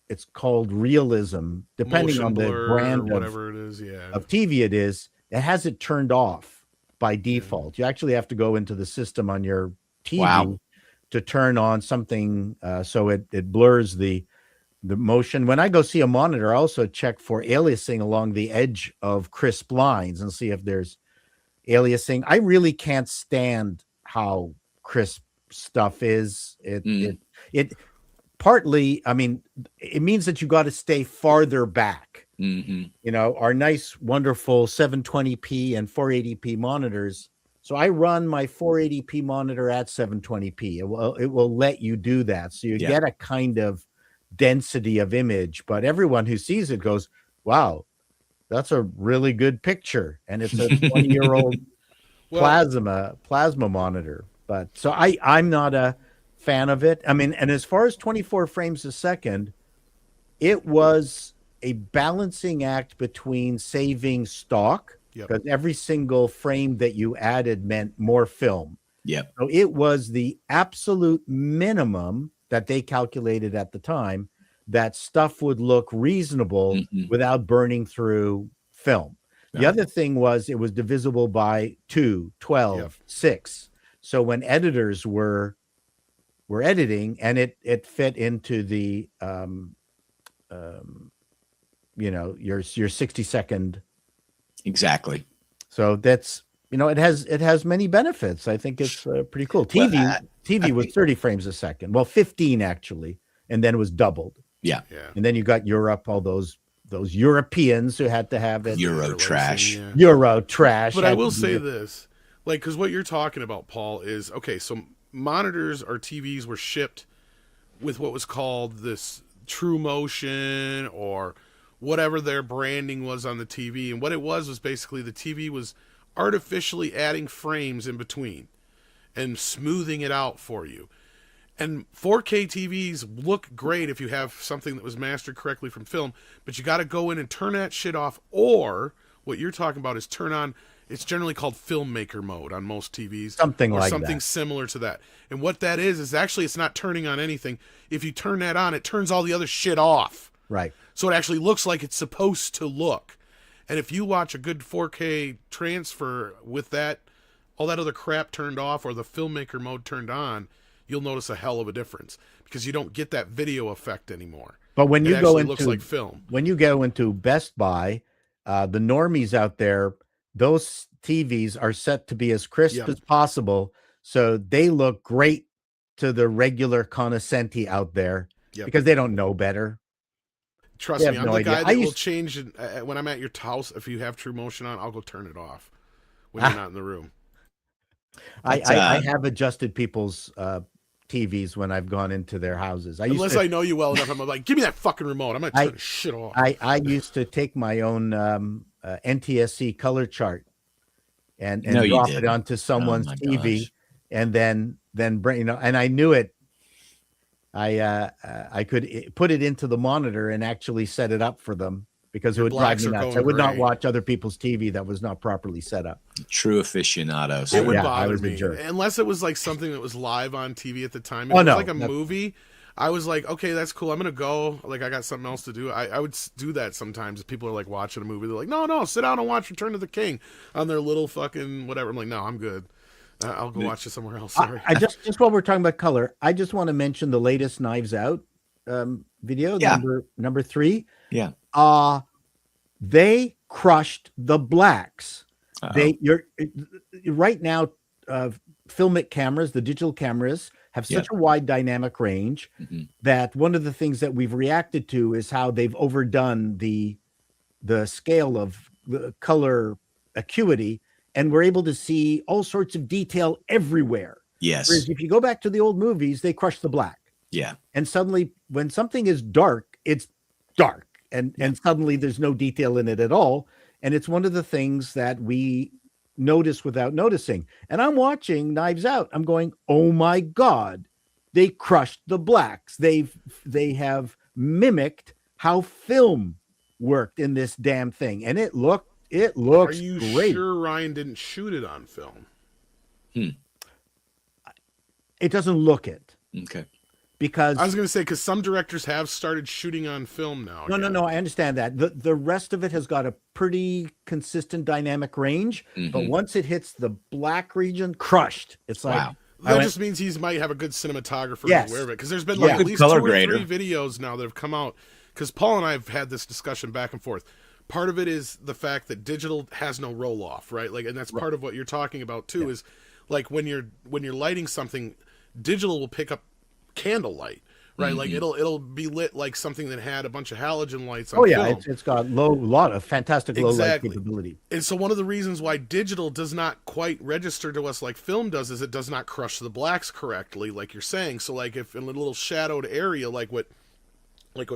it's called realism, depending Motion on the blur, brand or whatever it is. Yeah. of TV it is. It has it turned off by default. You actually have to go into the system on your TV Wow. to turn on something, so it blurs the motion. When I go see a monitor, I also check for aliasing along the edge of crisp lines and see if there's aliasing. I really can't stand how crisp stuff is. It partly, I mean, it means that you got to stay farther back. Hmm. Our nice, wonderful 720p and 480p monitors. So I run my 480p monitor at 720p. It will let you do that. So you get a kind of density of image, but everyone who sees it goes, wow, that's a really good picture. And it's a 20-year-old plasma monitor. But so I'm not a fan of it. I mean, and as far as 24 frames a second, it was a balancing act between saving stock, because every single frame that you added meant more film. Yep. So it was the absolute minimum that they calculated at the time that stuff would look reasonable without burning through film. The other thing was it was divisible by 2, 12, 6. So when editors were editing, and it fit into the your 60-second. Exactly. So that's it has many benefits. I think it's pretty cool. TV was 30 frames a second. Well, 15 actually, and then it was doubled. Yeah. And then you got Europe, all those Europeans who had to have it. Euro trash. Yeah. Euro trash. But I will say this, because what you're talking about, Paul, is okay. So monitors or TVs were shipped with what was called this True Motion or whatever their branding was on the TV, and what it was basically the TV was artificially adding frames in between and smoothing it out for you. And 4K TVs look great if you have something that was mastered correctly from film, but you got to go in and turn that shit off, or what you're talking about is turn on, it's generally called filmmaker mode on most TVs. Something or like something that. similar to that. And what that is actually it's not turning on anything. If you turn that on, it turns all the other shit off. Right. So it actually looks like it's supposed to look. And if you watch a good 4K transfer with that, all that other crap turned off or the filmmaker mode turned on, you'll notice a hell of a difference because you don't get that video effect anymore. But when you it go actually into looks like film. When you go into Best Buy, the normies out there, those TVs are set to be as crisp as possible, so they look great to the regular cognoscenti out there because they don't know better. Trust me, I'm the guy that will used... change it when I'm at your house. If you have True Motion on, I'll go turn it off when you're not in the room. I have adjusted people's TVs when I've gone into their houses. Unless I know you well enough, I'm like, give me that fucking remote. I'm going to turn this shit off. I used to take my own NTSC color chart and drop it onto someone's TV, and then bring, and I knew it. I could put it into the monitor and actually set it up for them because it would drive me nuts. I would not watch other people's TV that was not properly set up. True aficionado. It would bother me unless it was like something that was live on TV at the time. If it was like a movie, I was like, okay, that's cool. I'm gonna go. Like, I got something else to do. I would do that sometimes. If people are like watching a movie, they're like, no, sit down and watch Return of the King on their little fucking whatever. I'm like, no, I'm good. I'll go watch it somewhere else. Sorry. I just while we're talking about color, I just want to mention the latest Knives Out video, Yeah. number 3. Yeah. They crushed the blacks. Uh-oh. You're right now. Filmic cameras, the digital cameras, have such a wide dynamic range that one of the things that we've reacted to is how they've overdone the scale of the color acuity, and we're able to see all sorts of detail everywhere. Yes. Whereas if you go back to the old movies, they crushed the black. Yeah. And suddenly when something is dark, it's dark. And suddenly there's no detail in it at all. And it's one of the things that we notice without noticing. And I'm watching Knives Out. I'm going, oh my God, they crushed the blacks. They have mimicked how film worked in this damn thing. And it looks Are you great. sure Ryan didn't shoot it on film? It doesn't look it. Okay. Because I was going to say, because some directors have started shooting on film now. No, I understand that. The rest of it has got a pretty consistent dynamic range, but once it hits the black region, crushed. It's like, Wow. That just means he might have a good cinematographer Yes. aware of it. Because there's been Yeah. like at Good least 2 color or grader. 3 videos now that have come out. Because Paul and I have had this discussion back and forth. Part of it is the fact that digital has no roll off, right? Like, and that's part of what you're talking about too. Is like when you're lighting something, digital will pick up candlelight, right? Like it'll be lit like something that had a bunch of halogen lights on film. it's got lot of fantastic low light Exactly. capability. And so one of the reasons why digital does not quite register to us like film does is it does not crush the blacks correctly, like you're saying. So like if in a little shadowed area, like what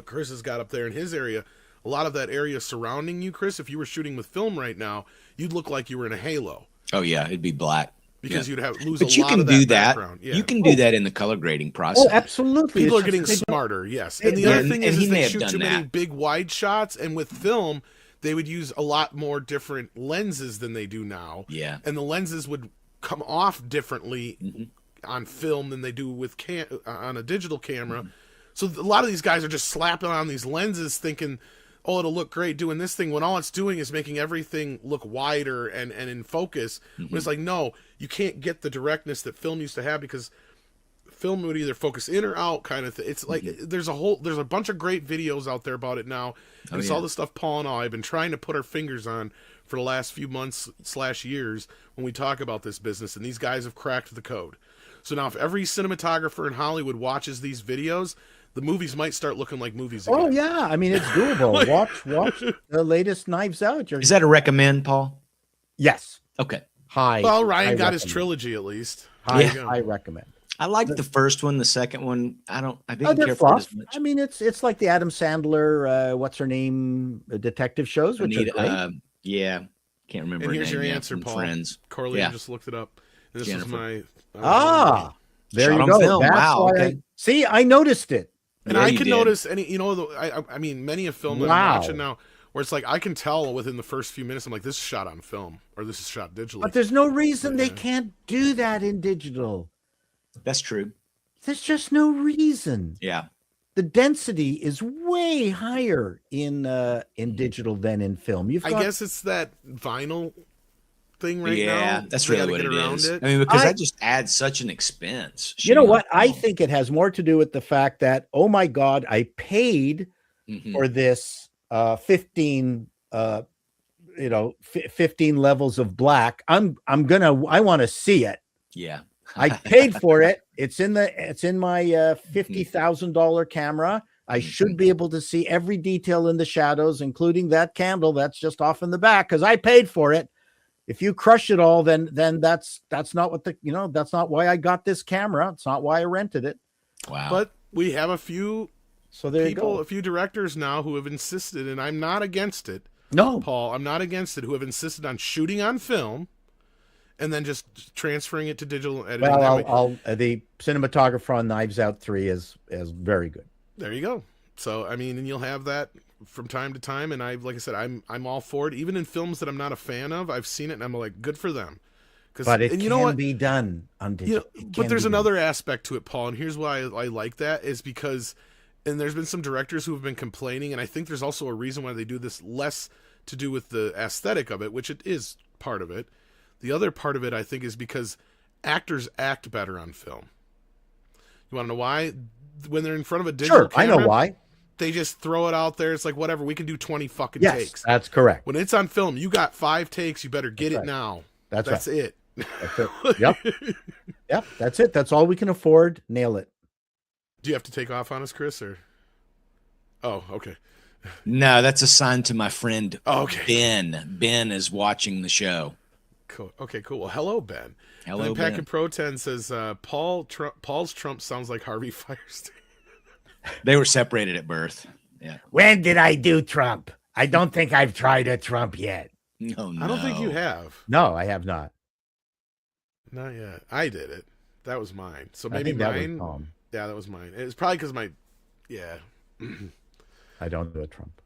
Chris has got up there in his area, a lot of that area surrounding you, Chris, if you were shooting with film right now, you'd look like you were in a halo Oh yeah, it'd be black. because Yeah. you'd have lose But a you lot can of do that that. background. Yeah. You can do that in the color grading process. Oh, absolutely. People are It's getting just- smarter, yes. And the Yeah, other and- thing and is he may they have shoot done too many that. big wide shots, and with film, they would use a lot more different lenses than they do now. Yeah. And the lenses would come off differently on film than they do with on a digital camera. So a lot of these guys are just slapping on these lenses thinking, oh, it'll look great doing this thing, when all it's doing is making everything look wider and in focus. When it's like, no, you can't get the directness that film used to have because film would either focus in or out kind of thing. It's like there's a bunch of great videos out there about it now. And it's all the stuff Paul and I have been trying to put our fingers on for the last few months / years when we talk about this business, and these guys have cracked the code. So now if every cinematographer in Hollywood watches these videos, the movies might start looking like movies again. Oh yeah, I mean it's doable. watch the latest Knives Out. Is that a recommend, Paul? Yes. Okay. High. Well, Ryan high got his recommend. trilogy at least. High, Yeah. I recommend. I like the first one. The second one, I Oh, didn't they're care for it fluff. as much. I mean, it's like the Adam Sandler, what's her name, detective shows, which Anita, are great. yeah, can't remember. And her here's name your yet answer, from Paul. Friends. Corley Yeah. just looked it up. And this Jennifer. is my There Shot you on go. film. That's Wow, why okay. see, I noticed it. And Yeah, I you can did. notice I mean, many a film that Wow. I'm watching now where it's like I can tell within the first few minutes, I'm like, this is shot on film or this is shot digitally. But there's no reason they can't do that in digital. That's true. There's just no reason. Yeah. The density is way higher in digital than in film. I guess it's that vinyl thing right now. Yeah, that's They really gotta what get it around is. it. I mean, because I- that just adds such an expense. You know shooting what? on I film. think it has more to do with the fact that, oh my God, I paid Mhm. for this 15 15 levels of black. I want to see it. Yeah. I paid for it. It's in my $50,000 camera. I should be able to see every detail in the shadows, including that candle that's just off in the back, because I paid for it. If you crush it all, then that's not what that's not why I got this camera. It's not why I rented it. Wow. But we have a few So there people, you go. a few directors now who have insisted, and I'm not against it, No, Paul, I'm not against it, who have insisted on shooting on film and then just transferring it to digital editing. that way. well, the cinematographer on Knives Out 3 is very good. There you go. So I mean, and you'll have that from time to time, and like I said, I'm all for it. Even in films that I'm not a fan of, I've seen it and I'm like, good for them, But it and can be done on You digital. know, but there's another aspect to it, Paul, and here's why I like that is because, and there's been some directors who have been complaining, and I think there's also a reason why they do this, less to do with the aesthetic of it, which it is part of it. The other part of it, I think, is because actors act better on film. You want to know why? When they're in front of a digital Sure, I know camera, why. they just throw it out there. It's like, whatever, we can do 20 fucking Yes, takes. that's correct. When it's on film, you got 5 takes, you better get That's it right. now. That's That's right. it. That's it. Yep. Yep. That's it. That's all we can afford. Nail it. Do you have to take off on us, Chris, or? Oh, okay. No, that's a sign to my friend Oh, okay. Ben. Ben is watching the show. Cool. Okay, cool. Well, hello, Ben. Hello, and then Pack Ben. and Pro 10 says, Paul's Trump sounds like Harvey Firestein. They were separated at birth. Yeah. When did I do Trump? I don't think I've tried a Trump yet. No, no. I don't think you have. No, I have not. Not yet. I did it. That was mine. So I maybe think that was mine. Tom. Yeah, that was mine. It's probably because yeah, I don't do a Trump.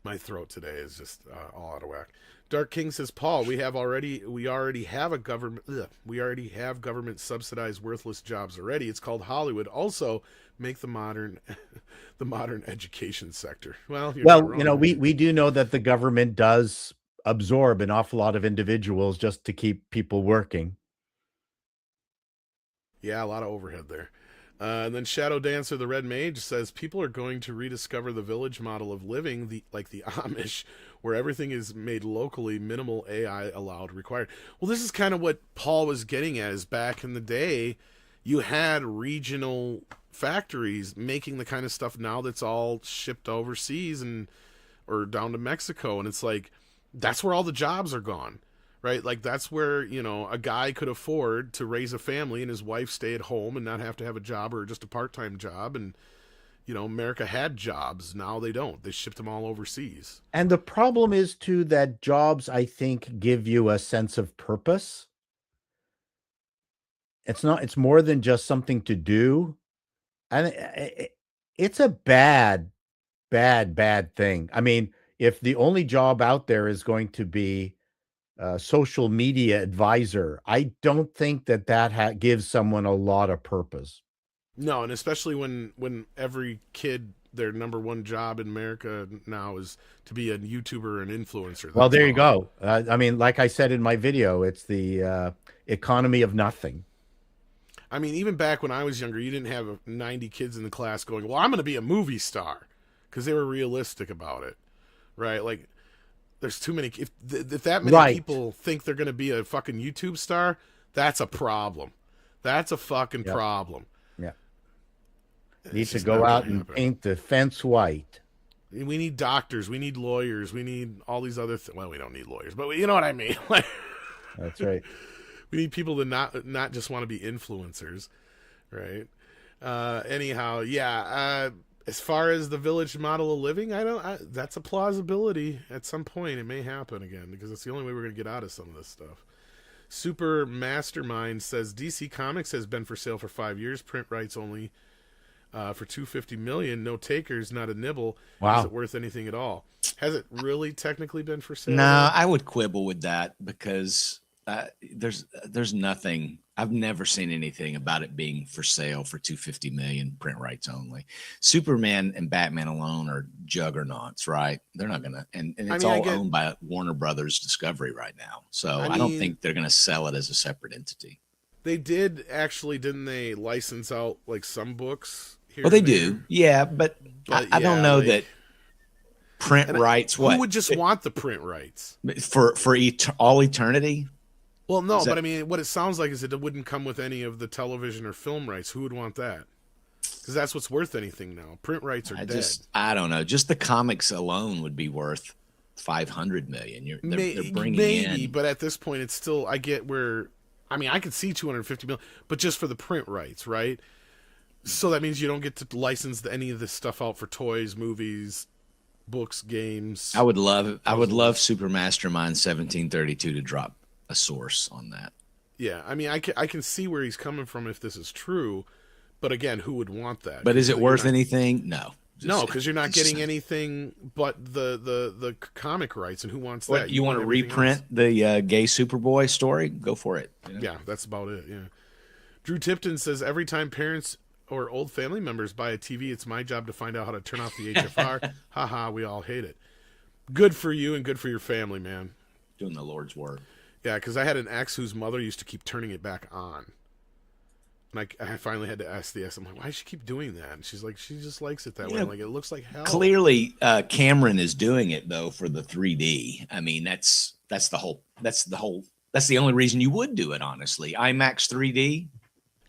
my throat today is just all out of whack. Dark King says, Paul, we already have a government. We already have government subsidized worthless jobs already. It's called Hollywood. Also, make the modern education sector. Well, you're not wrong. You know, we do know that the government does absorb an awful lot of individuals just to keep people working. Yeah, a lot of overhead there. And then Shadow Dancer, the Red Mage, says people are going to rediscover the village model of living, like the Amish, where everything is made locally, minimal AI allowed, required. Well, this is kind of what Paul was getting at. Is back in the day, you had regional factories making the kind of stuff now that's all shipped overseas or down to Mexico, and it's like that's where all the jobs are gone. Right? Like that's where, a guy could afford to raise a family and his wife stay at home and not have to have a job or just a part-time job. And, America had jobs. Now they don't. They shipped them all overseas. And the problem is too that jobs, I think, give you a sense of purpose. It's more than just something to do. And it's a bad thing. I mean, if the only job out there is going to be social media advisor, I don't think that gives someone a lot of purpose. No, and especially when every kid, their number one job in America now is to be a YouTuber or an influencer. Well, That's there you all. go. I mean, like I said in my video, it's the economy of nothing. I mean, even back when I was younger, you didn't have 90 kids in the class going, well, I'm going to be a movie star, because they were realistic about it, right? Like, there's too many. If that many Right. people think they're going to be a fucking YouTube star, that's a problem. That's a fucking Yep. problem. Yeah. It's Need to just go not out gonna and happen. paint the fence white. We need doctors. We need lawyers. We need all these other things. Well, we don't need lawyers, but you know what I mean. Like, That's right. we need people to not just want to be influencers, right? Anyhow, yeah. As far as the village model of living, that's a plausibility. At some point, it may happen again, because it's the only way we're going to get out of some of this stuff. Super Mastermind says DC Comics has been for sale for 5 years. Print rights only for $250 million. No takers, not a nibble. Wow. Is it worth anything at all? Has it really technically been for sale? No, I would quibble with that because there's nothing. I've never seen anything about it being for sale for $250 million, print rights only. Superman and Batman alone are juggernauts, right? They're not gonna, and it's I all get- owned by Warner Brothers Discovery right now. So I I don't mean- think they're gonna sell it as a separate entity. They did actually, didn't they license out like some books here? Well, they and do, there? yeah, but But I don't yeah, know like- that print And rights. Who What would just want the print rights? for all eternity? Well, no, Is that- but I mean, what it sounds like is that it wouldn't come with any of the television or film rights. Who would want that? Because that's what's worth anything now. Print rights are dead. I don't know. Just the comics alone would be worth 500 million. They're bringing Maybe, in. but at this point, it's still. I get where. I mean, I could see 250 million, but just for the print rights, right? So that means you don't get to license any of this stuff out for toys, movies, books, games. I would love Super Mastermind 1732 to drop a source on that. Yeah, I mean, I can see where he's coming from if this is true, but again, who would want that? But is it You're worth not- anything? No. No, because you're not getting anything but the comic rights, and who wants What, that? you want to everything reprint else. the gay Superboy story? Go for it. you know? Yeah, that's about it. Yeah. Drew Tipton says every time parents or old family members buy a TV, it's my job to find out how to turn off the HFR. Haha, we all hate it. Good for you and good for your family, man. Doing the Lord's work. Yeah, because I had an ex whose mother used to keep turning it back on. And I finally had to ask the ex, I'm like, why does she keep doing that? And she's like, she just likes it that way. I'm like, it looks like hell. Clearly, Cameron is doing it though for the 3D. I mean, that's the only reason you would do it, honestly. IMAX 3D,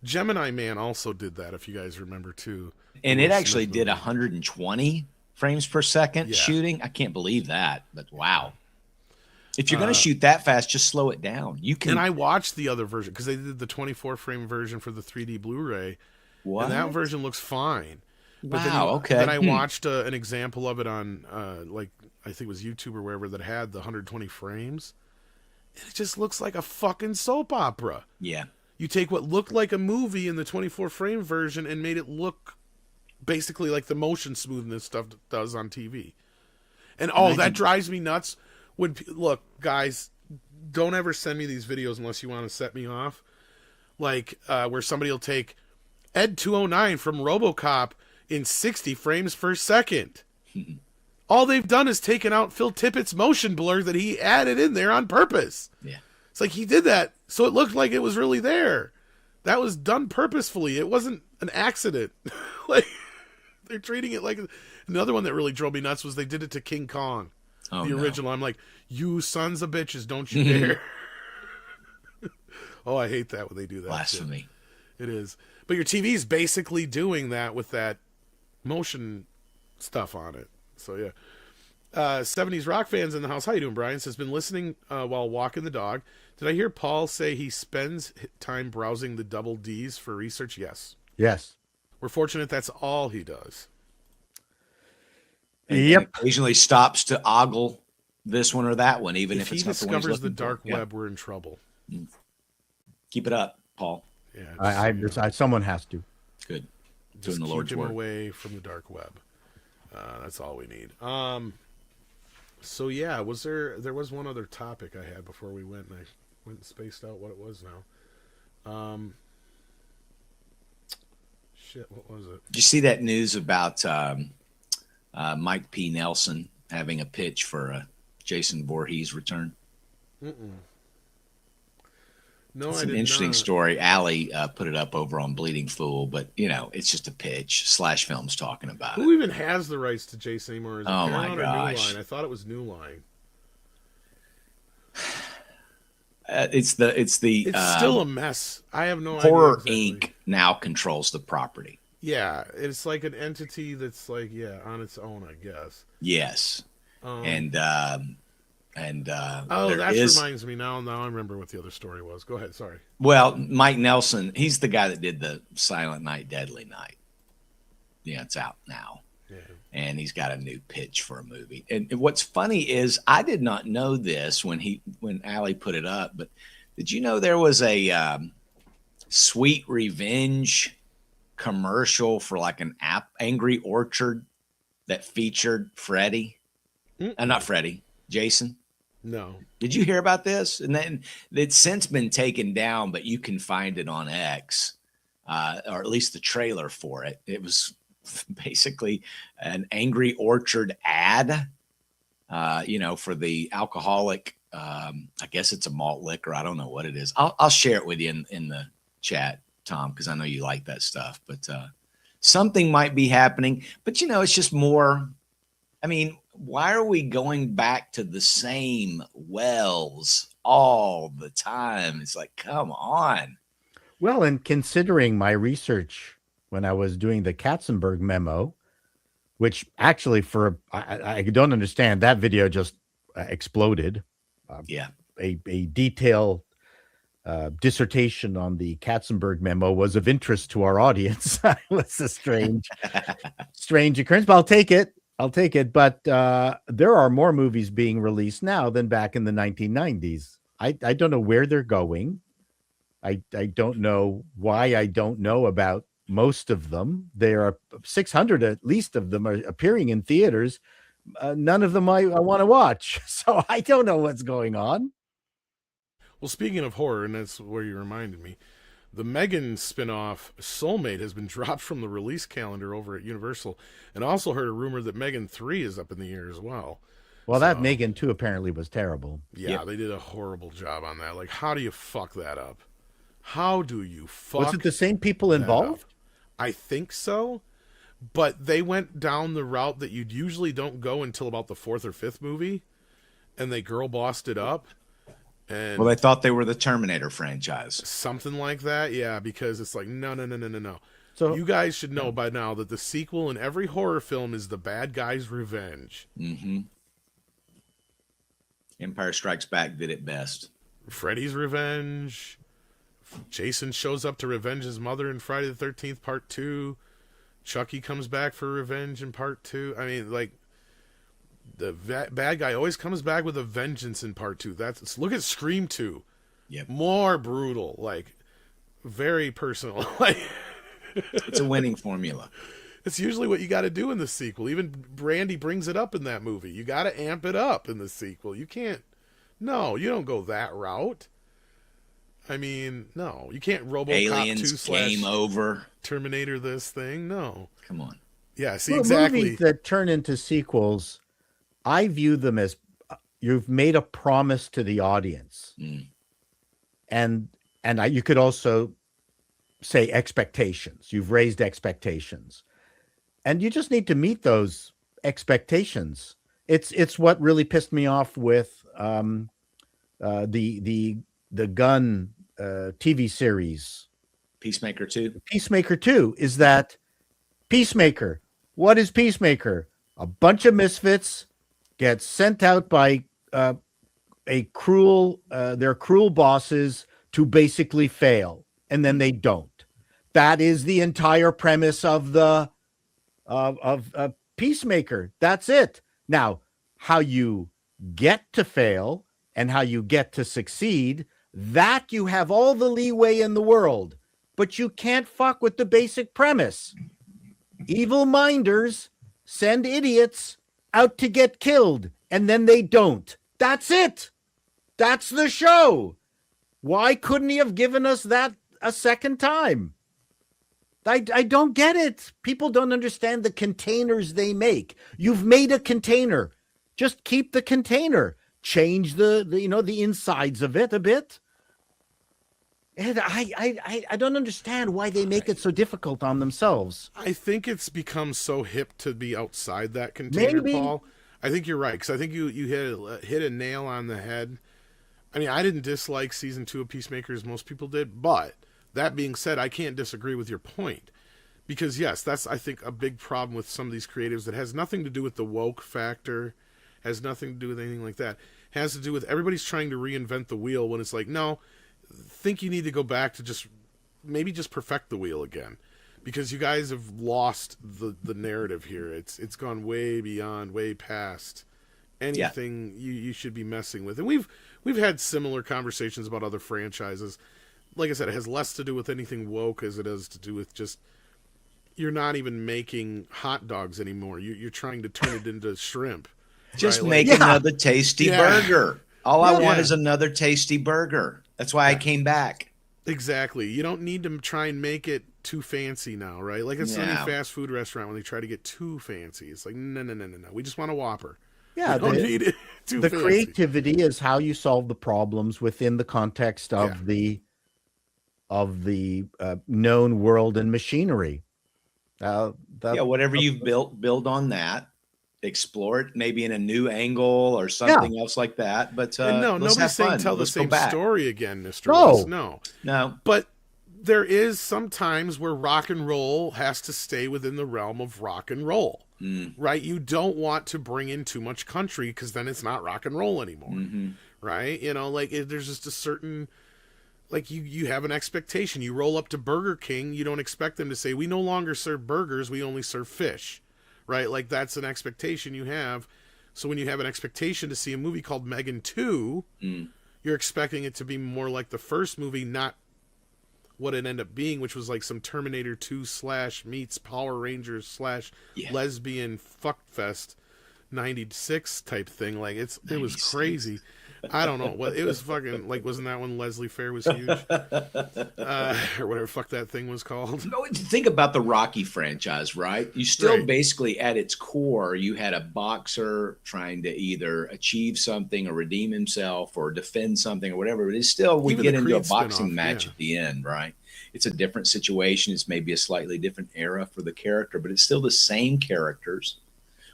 Gemini Man also did that, if you guys remember too. and Will it actually Smith did movie. 120 frames per second Yeah. shooting. I can't believe that, but wow. If you're going to shoot that fast, just slow it down. You can. And I watched the other version because they did the 24 frame version for the 3D Blu-ray, What? and that version looks fine. But then, Wow, okay. Then I watched an example of it on, like, I think it was YouTube or wherever that had the 120 frames. And it just looks like a fucking soap opera. Yeah. You take what looked like a movie in the 24 frame version and made it look basically like the motion smoothness stuff does on TV. And that drives me nuts. Look, guys, don't ever send me these videos unless you want to set me off. Like where somebody will take Ed 209 from RoboCop in 60 frames per second. All they've done is taken out Phil Tippett's motion blur that he added in there on purpose. Yeah. It's like he did that so it looked like it was really there. That was done purposefully. It wasn't an accident. Like they're treating it like another one that really drove me nuts was they did it to King Kong. Oh, The no. original. I'm like, you sons of bitches, don't you dare. Oh, I hate that when they do that. shit. Blasphemy. It is. But your TV's basically doing that with that motion stuff on it. So, yeah. 70s rock fans in the house. How you doing, Brian? Says, been listening while walking the dog. Did I hear Paul say he spends time browsing the double Ds for research? Yes. Yes. We're fortunate that's all he does. And Yep. occasionally stops to ogle this one or that one, even If if he it's not the one he's discovers the looking for. dark Yeah. web, we're in trouble. Keep it up, Paul. Yeah. Someone has to. Good. Just Doing the keep Lord's him work. away from the dark web. That's all we need. So yeah, there was one other topic I had before we went, and I went and spaced out what it was now. Shit, what was it? Did you see that news about Mike P. Nelson having a pitch for a Jason Voorhees return? No, It's I an did interesting not. story. Allie put it up over on Bleeding Fool, but it's just a pitch. Slash Film's talking about Who it. even has the rights to Jason anymore? Is it Oh, my Paramount or New gosh. Line? I thought it was New Line. It's It's still a mess. I have no Horror idea. exactly. Inc. now controls the property. Yeah, it's like an entity that's like on its own, I guess. Yes, Um, and Oh, there that is- reminds me now. Now I remember what the other story was. Go ahead. Sorry. Well, Mike Nelson, he's the guy that did the Silent Night, Deadly Night. Yeah, it's out now. Yeah. And he's got a new pitch for a movie. And what's funny is I did not know this when Allie put it up, but did you know there was a Sweet Revenge commercial for like an Angry Orchard that featured Freddie? Not Freddie, Jason. No. Did you hear about this? And then it's since been taken down, but you can find it on X, or at least the trailer for it. It was basically an Angry Orchard ad, for the alcoholic. I guess it's a malt liquor. I don't know what it is. I'll share it with you in the chat, Tom, because I know you like that stuff. But something might be happening. But it's just more. I mean, why are we going back to the same wells all the time? It's like, come on. Well, and considering my research when I was doing the Katzenberg memo, which actually I don't understand, that video just exploded. Yeah. A detailed dissertation on the Katzenberg memo was of interest to our audience. It was a strange occurrence, but I'll take it. But there are more movies being released now than back in the 1990s. I don't know where they're going. I don't know why I don't know about most of them. There are 600 at least of them are appearing in theaters. None of them I want to watch. So I don't know what's going on. Well, speaking of horror, and that's where you reminded me, the Megan spinoff Soulmate has been dropped from the release calendar over at Universal, and I also heard a rumor that Megan 3 is up in the air as well. Well, that So- Megan 2 apparently was terrible. Yeah, they did a horrible job on that. Like, how do you fuck that up? How do you fuck Was it the same people that involved? up? I think so, but they went down the route that you usually don't go until about the 4th or 5th movie, and they girl bossed it up. And Well, they thought they were the Terminator franchise. something like that, yeah, because it's like, no. So You guys should know by now that the sequel in every horror film is the bad guy's revenge. Mm-hmm. Empire Strikes Back did it best. Freddy's revenge. Jason shows up to revenge his mother in Friday the 13th Part 2. Chucky comes back for revenge in Part 2. I mean, like, the bad guy always comes back with a vengeance in Part 2. Look at Scream 2. Yep. More brutal, like, very personal. Like, It's a winning formula. it's usually what you got to do in the sequel. Even Brandy brings it up in that movie. You got to amp it up in the sequel. You can't. No, you don't go that route. I mean, no, you can't RoboCop Aliens 2 game / over. Terminator this thing. No. Come on. Yeah, see, well, exactly. movies that turn into sequels, I view them as you've made a promise to the audience. Mm. And you could also say expectations. You've raised expectations. And you just need to meet those expectations. It's what really pissed me off with the Gun TV series Peacemaker 2. Peacemaker 2 is that Peacemaker. What is Peacemaker? A bunch of misfits get sent out by their cruel bosses to basically fail, and then they don't. That is the entire premise of the of Peacemaker. That's it. Now, how you get to fail and how you get to succeed, that you have all the leeway in the world, but you can't fuck with the basic premise. Evil minders send idiots out to get killed, and then they don't. That's it. That's the show. Why couldn't he have given us that a second time? I don't get it. People don't understand the containers they make. You've made a container. Just keep the container. Change the insides of it a bit. And I don't understand why they make it so difficult on themselves. I think it's become so hip to be outside that container, Maybe. Paul. I think you're right, because I think you hit a nail on the head. I mean, I didn't dislike season 2 of Peacemaker as most people did, but that being said, I can't disagree with your point. Because, yes, that's, I think, a big problem with some of these creatives that has nothing to do with the woke factor, has nothing to do with anything like that. It has to do with everybody's trying to reinvent the wheel when it's like, no, think you need to go back to maybe just perfect the wheel again. Because you guys have lost the narrative here. It's gone way beyond, way past anything you should be messing with. And we've had similar conversations about other franchises. Like I said, it has less to do with anything woke as it has to do with just you're not even making hot dogs anymore. You're trying to turn it into shrimp. Just right? make Yeah. another tasty Yeah. burger. All I want Yeah. is another tasty burger. That's why I came back. Exactly. You don't need to try and make it too fancy now, right? Like it's any No. fast food restaurant when they try to get too fancy. It's like, no. We just want a Whopper. Yeah, We don't need it too the fancy. creativity is how you solve the problems within the context of Yeah. the known world and machinery. Whatever you've build on that. Explore it maybe in a new angle or something else like that. But And no, let's nobody's have saying fun. tell the Let's go same back. story again, Mr. No. West. No. No. But there is some times where rock and roll has to stay within the realm of rock and roll, right? You don't want to bring in too much country because then it's not rock and roll anymore, right? You know, like there's just a certain, like you have an expectation. You roll up to Burger King, you don't expect them to say, we no longer serve burgers, we only serve fish, right? Like that's an expectation you have. So when you have an expectation to see a movie called Megan 2, you're expecting it to be more like the first movie, not what it ended up being, which was like some Terminator 2 / meets Power Rangers / Yeah. lesbian fuckfest 96 type thing. Like it was 96. crazy. I don't know what it was. Fucking like, wasn't that when Leslie Fair was huge, or whatever fuck that thing was called? No, think about the Rocky franchise, right? You still Right. basically at its core, you had a boxer trying to either achieve something or redeem himself or defend something or whatever. But it's still, we Even get the into a Creed boxing spin-off, match yeah. at the end, right? It's a different situation. It's maybe a slightly different era for the character, but it's still the same characters.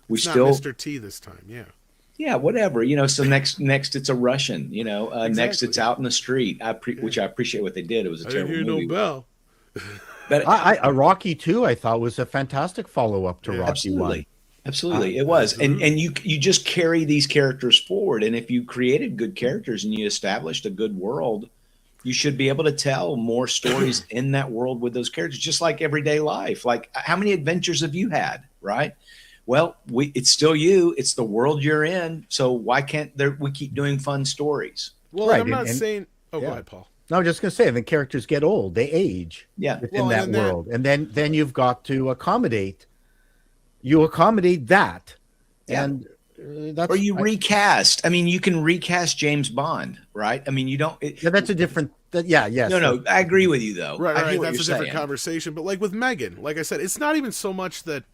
We It's still, not Mr. T this time. Yeah. yeah, whatever, you know. So next it's a Russian, you know. Next Exactly. it's out in the street. Which I appreciate what they did. It was a I didn't terrible hear movie. no bell. But I Rocky 2, I thought, was a fantastic follow-up to Yeah. Rocky 1. absolutely, absolutely, it was. And you just carry these characters forward. And if you created good characters and you established a good world, you should be able to tell more stories in that world with those characters, just like everyday life. Like, how many adventures have you had, right? Well, it's still you. It's the world you're in. So why can't we keep doing fun stories? Well, Right, I'm not and- saying. Oh, go yeah. ahead, Paul. No, I was just going to say, the characters get old, they age Yeah. within Well, that and that- world, and then you've got to accommodate. You accommodate that, Yeah. and that's Or you recast. I mean, you can recast James Bond, right? I mean, you don't. yeah, that's a different. Yes. No, I agree with you though. Right, I hear right. what That's a you're different saying. conversation. But like with Megan, like I said, it's not even so much that,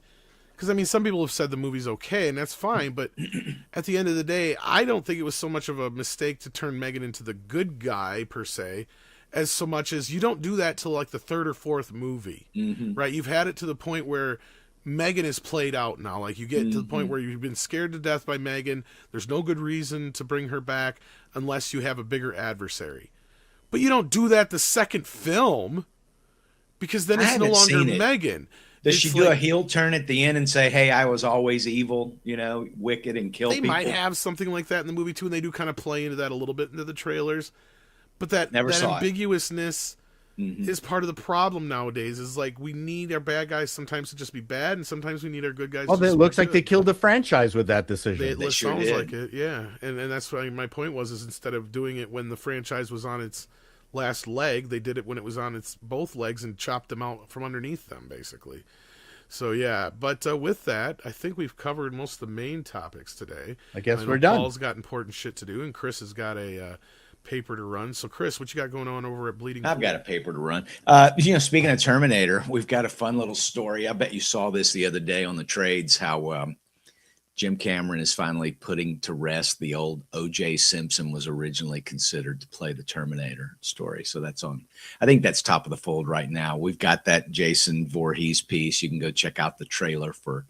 because I mean, some people have said the movie's okay, and that's fine. But at the end of the day, I don't think it was so much of a mistake to turn Megan into the good guy per se, as so much as you don't do that till like the third or fourth movie, right? You've had it to the point where Megan is played out now. Like you get to the point where you've been scared to death by Megan. There's no good reason to bring her back unless you have a bigger adversary. But you don't do that the second film, because then I it's no haven't longer seen it. Megan. Does It's she do a like- heel turn at the end and say, "Hey, I was always evil," you know, wicked and kill They people? might have something like that in the movie too, and they do kind of play into that a little bit into the trailers. But that Never saw it. ambiguousness is part of the problem nowadays. Is like we need our bad guys sometimes to just be bad, and sometimes we need our good guys. Well, to it just looks be like they good. killed the franchise with that decision. It sure sounds did. like it, yeah. And that's why my point was, is instead of doing it when the franchise was on its last leg, they did it when it was on its both legs and chopped them out from underneath them, basically. So yeah, but with that, I think we've covered most of the main topics today. I guess know we're done. Paul's got important shit to do, and Chris has got a paper to run. So Chris, what you got going on over at Bleeding I've Pool? got a paper to run. You know, speaking of Terminator, we've got a fun little story. I bet you saw this the other day on the trades, how Jim Cameron is finally putting to rest the old O.J. Simpson was originally considered to play the Terminator story. So that's on, I think that's top of the fold right now. We've got that Jason Voorhees piece. You can go check out the trailer for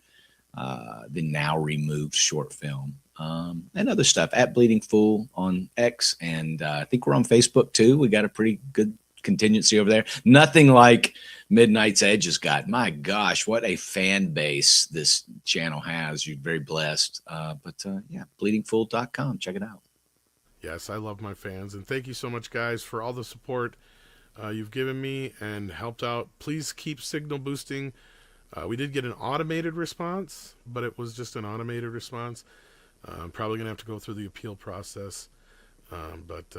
the now removed short film. And other stuff at Bleeding Fool on X. And I think we're on Facebook too. We got a pretty good contingency over there. Nothing like Midnight's Edge has got. My gosh, what a fan base this channel has. You're very blessed. But yeah, bleedingfool.com. Check it out. Yes, I love my fans, and thank you so much, guys, for all the support you've given me and helped out. Please keep signal boosting. We did get an automated response, but it was just an automated response. I'm probably going to have to go through the appeal process. But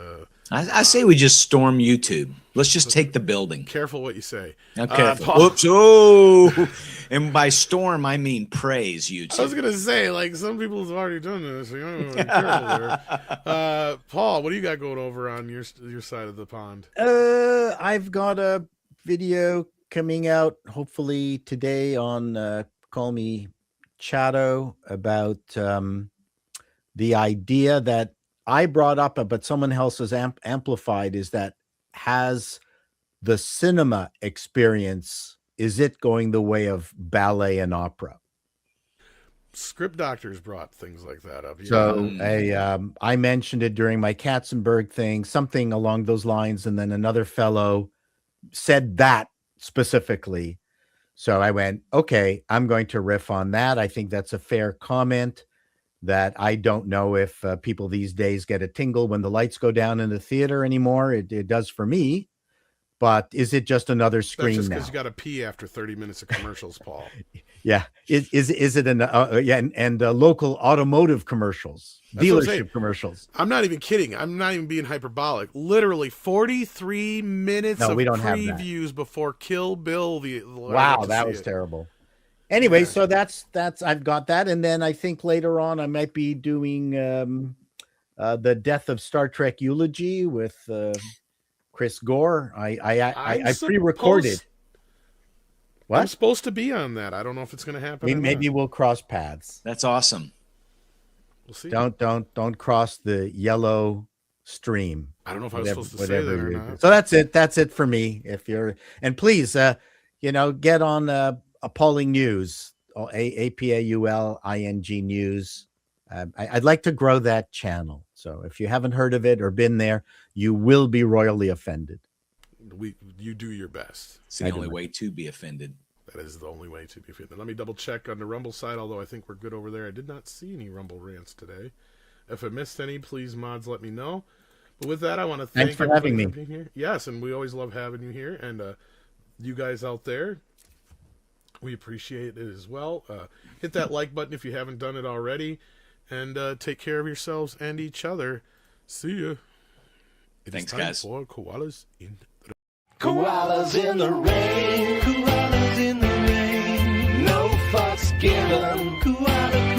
I say we just storm YouTube. Let's just take the building. careful what you say. Okay. Paul- Oops. Oh, and by storm, I mean praise YouTube. I was going to say, like, some people have already done this. So you don't want to be careful there. Paul, what do you got going over on your side of the pond? I've got a video coming out hopefully today on Call Me Chato about the idea that I brought up, but someone else has amplified, is that has the cinema experience, is it going the way of ballet and opera? Script doctors brought things like that up. So I mentioned it during my Katzenberg thing, something along those lines, and then another fellow said that specifically. So I went, okay, I'm going to riff on that. I think that's a fair comment. That I don't know if people these days get a tingle when the lights go down in the theater anymore. It does for me. but is it just another That's screen just now? because you got to pee after 30 minutes of commercials, Paul. Yeah. Is it an and local automotive commercials, That's what I'm saying. dealership commercials? I'm not even kidding. I'm not even being hyperbolic. Literally 43 minutes No, of we don't have that. previews before Kill Bill. Wow, that was terrible. Anyway, Yeah. so that's I've got that, and then I think later on I might be doing the Death of Star Trek eulogy with Chris Gore. I pre-recorded. I'm What? supposed to be on that. I don't know if it's going to happen. Maybe we'll cross paths. That's awesome. We'll see. Don't cross the yellow stream. I don't know if I was supposed to say that or not. So that's it for me. If you're, and please, get on Appalling News, APAULING News. I'd like to grow that channel. So if you haven't heard of it or been there, you will be royally offended. You do your best. It's the only way to be offended. That is the only way to be offended. Let me double check on the Rumble side, although I think we're good over there. I did not see any Rumble rants today. If I missed any, please, mods, let me know. But with that, I want to thank Thanks for having everybody me. for being here. Yes, and we always love having you here. And you guys out there, we appreciate it as well. Hit that like button if you haven't done it already. And take care of yourselves and each other. See ya. It is Thanks, time guys. for Koalas in Koalas in the rain, koalas in the rain. No fucks given, koala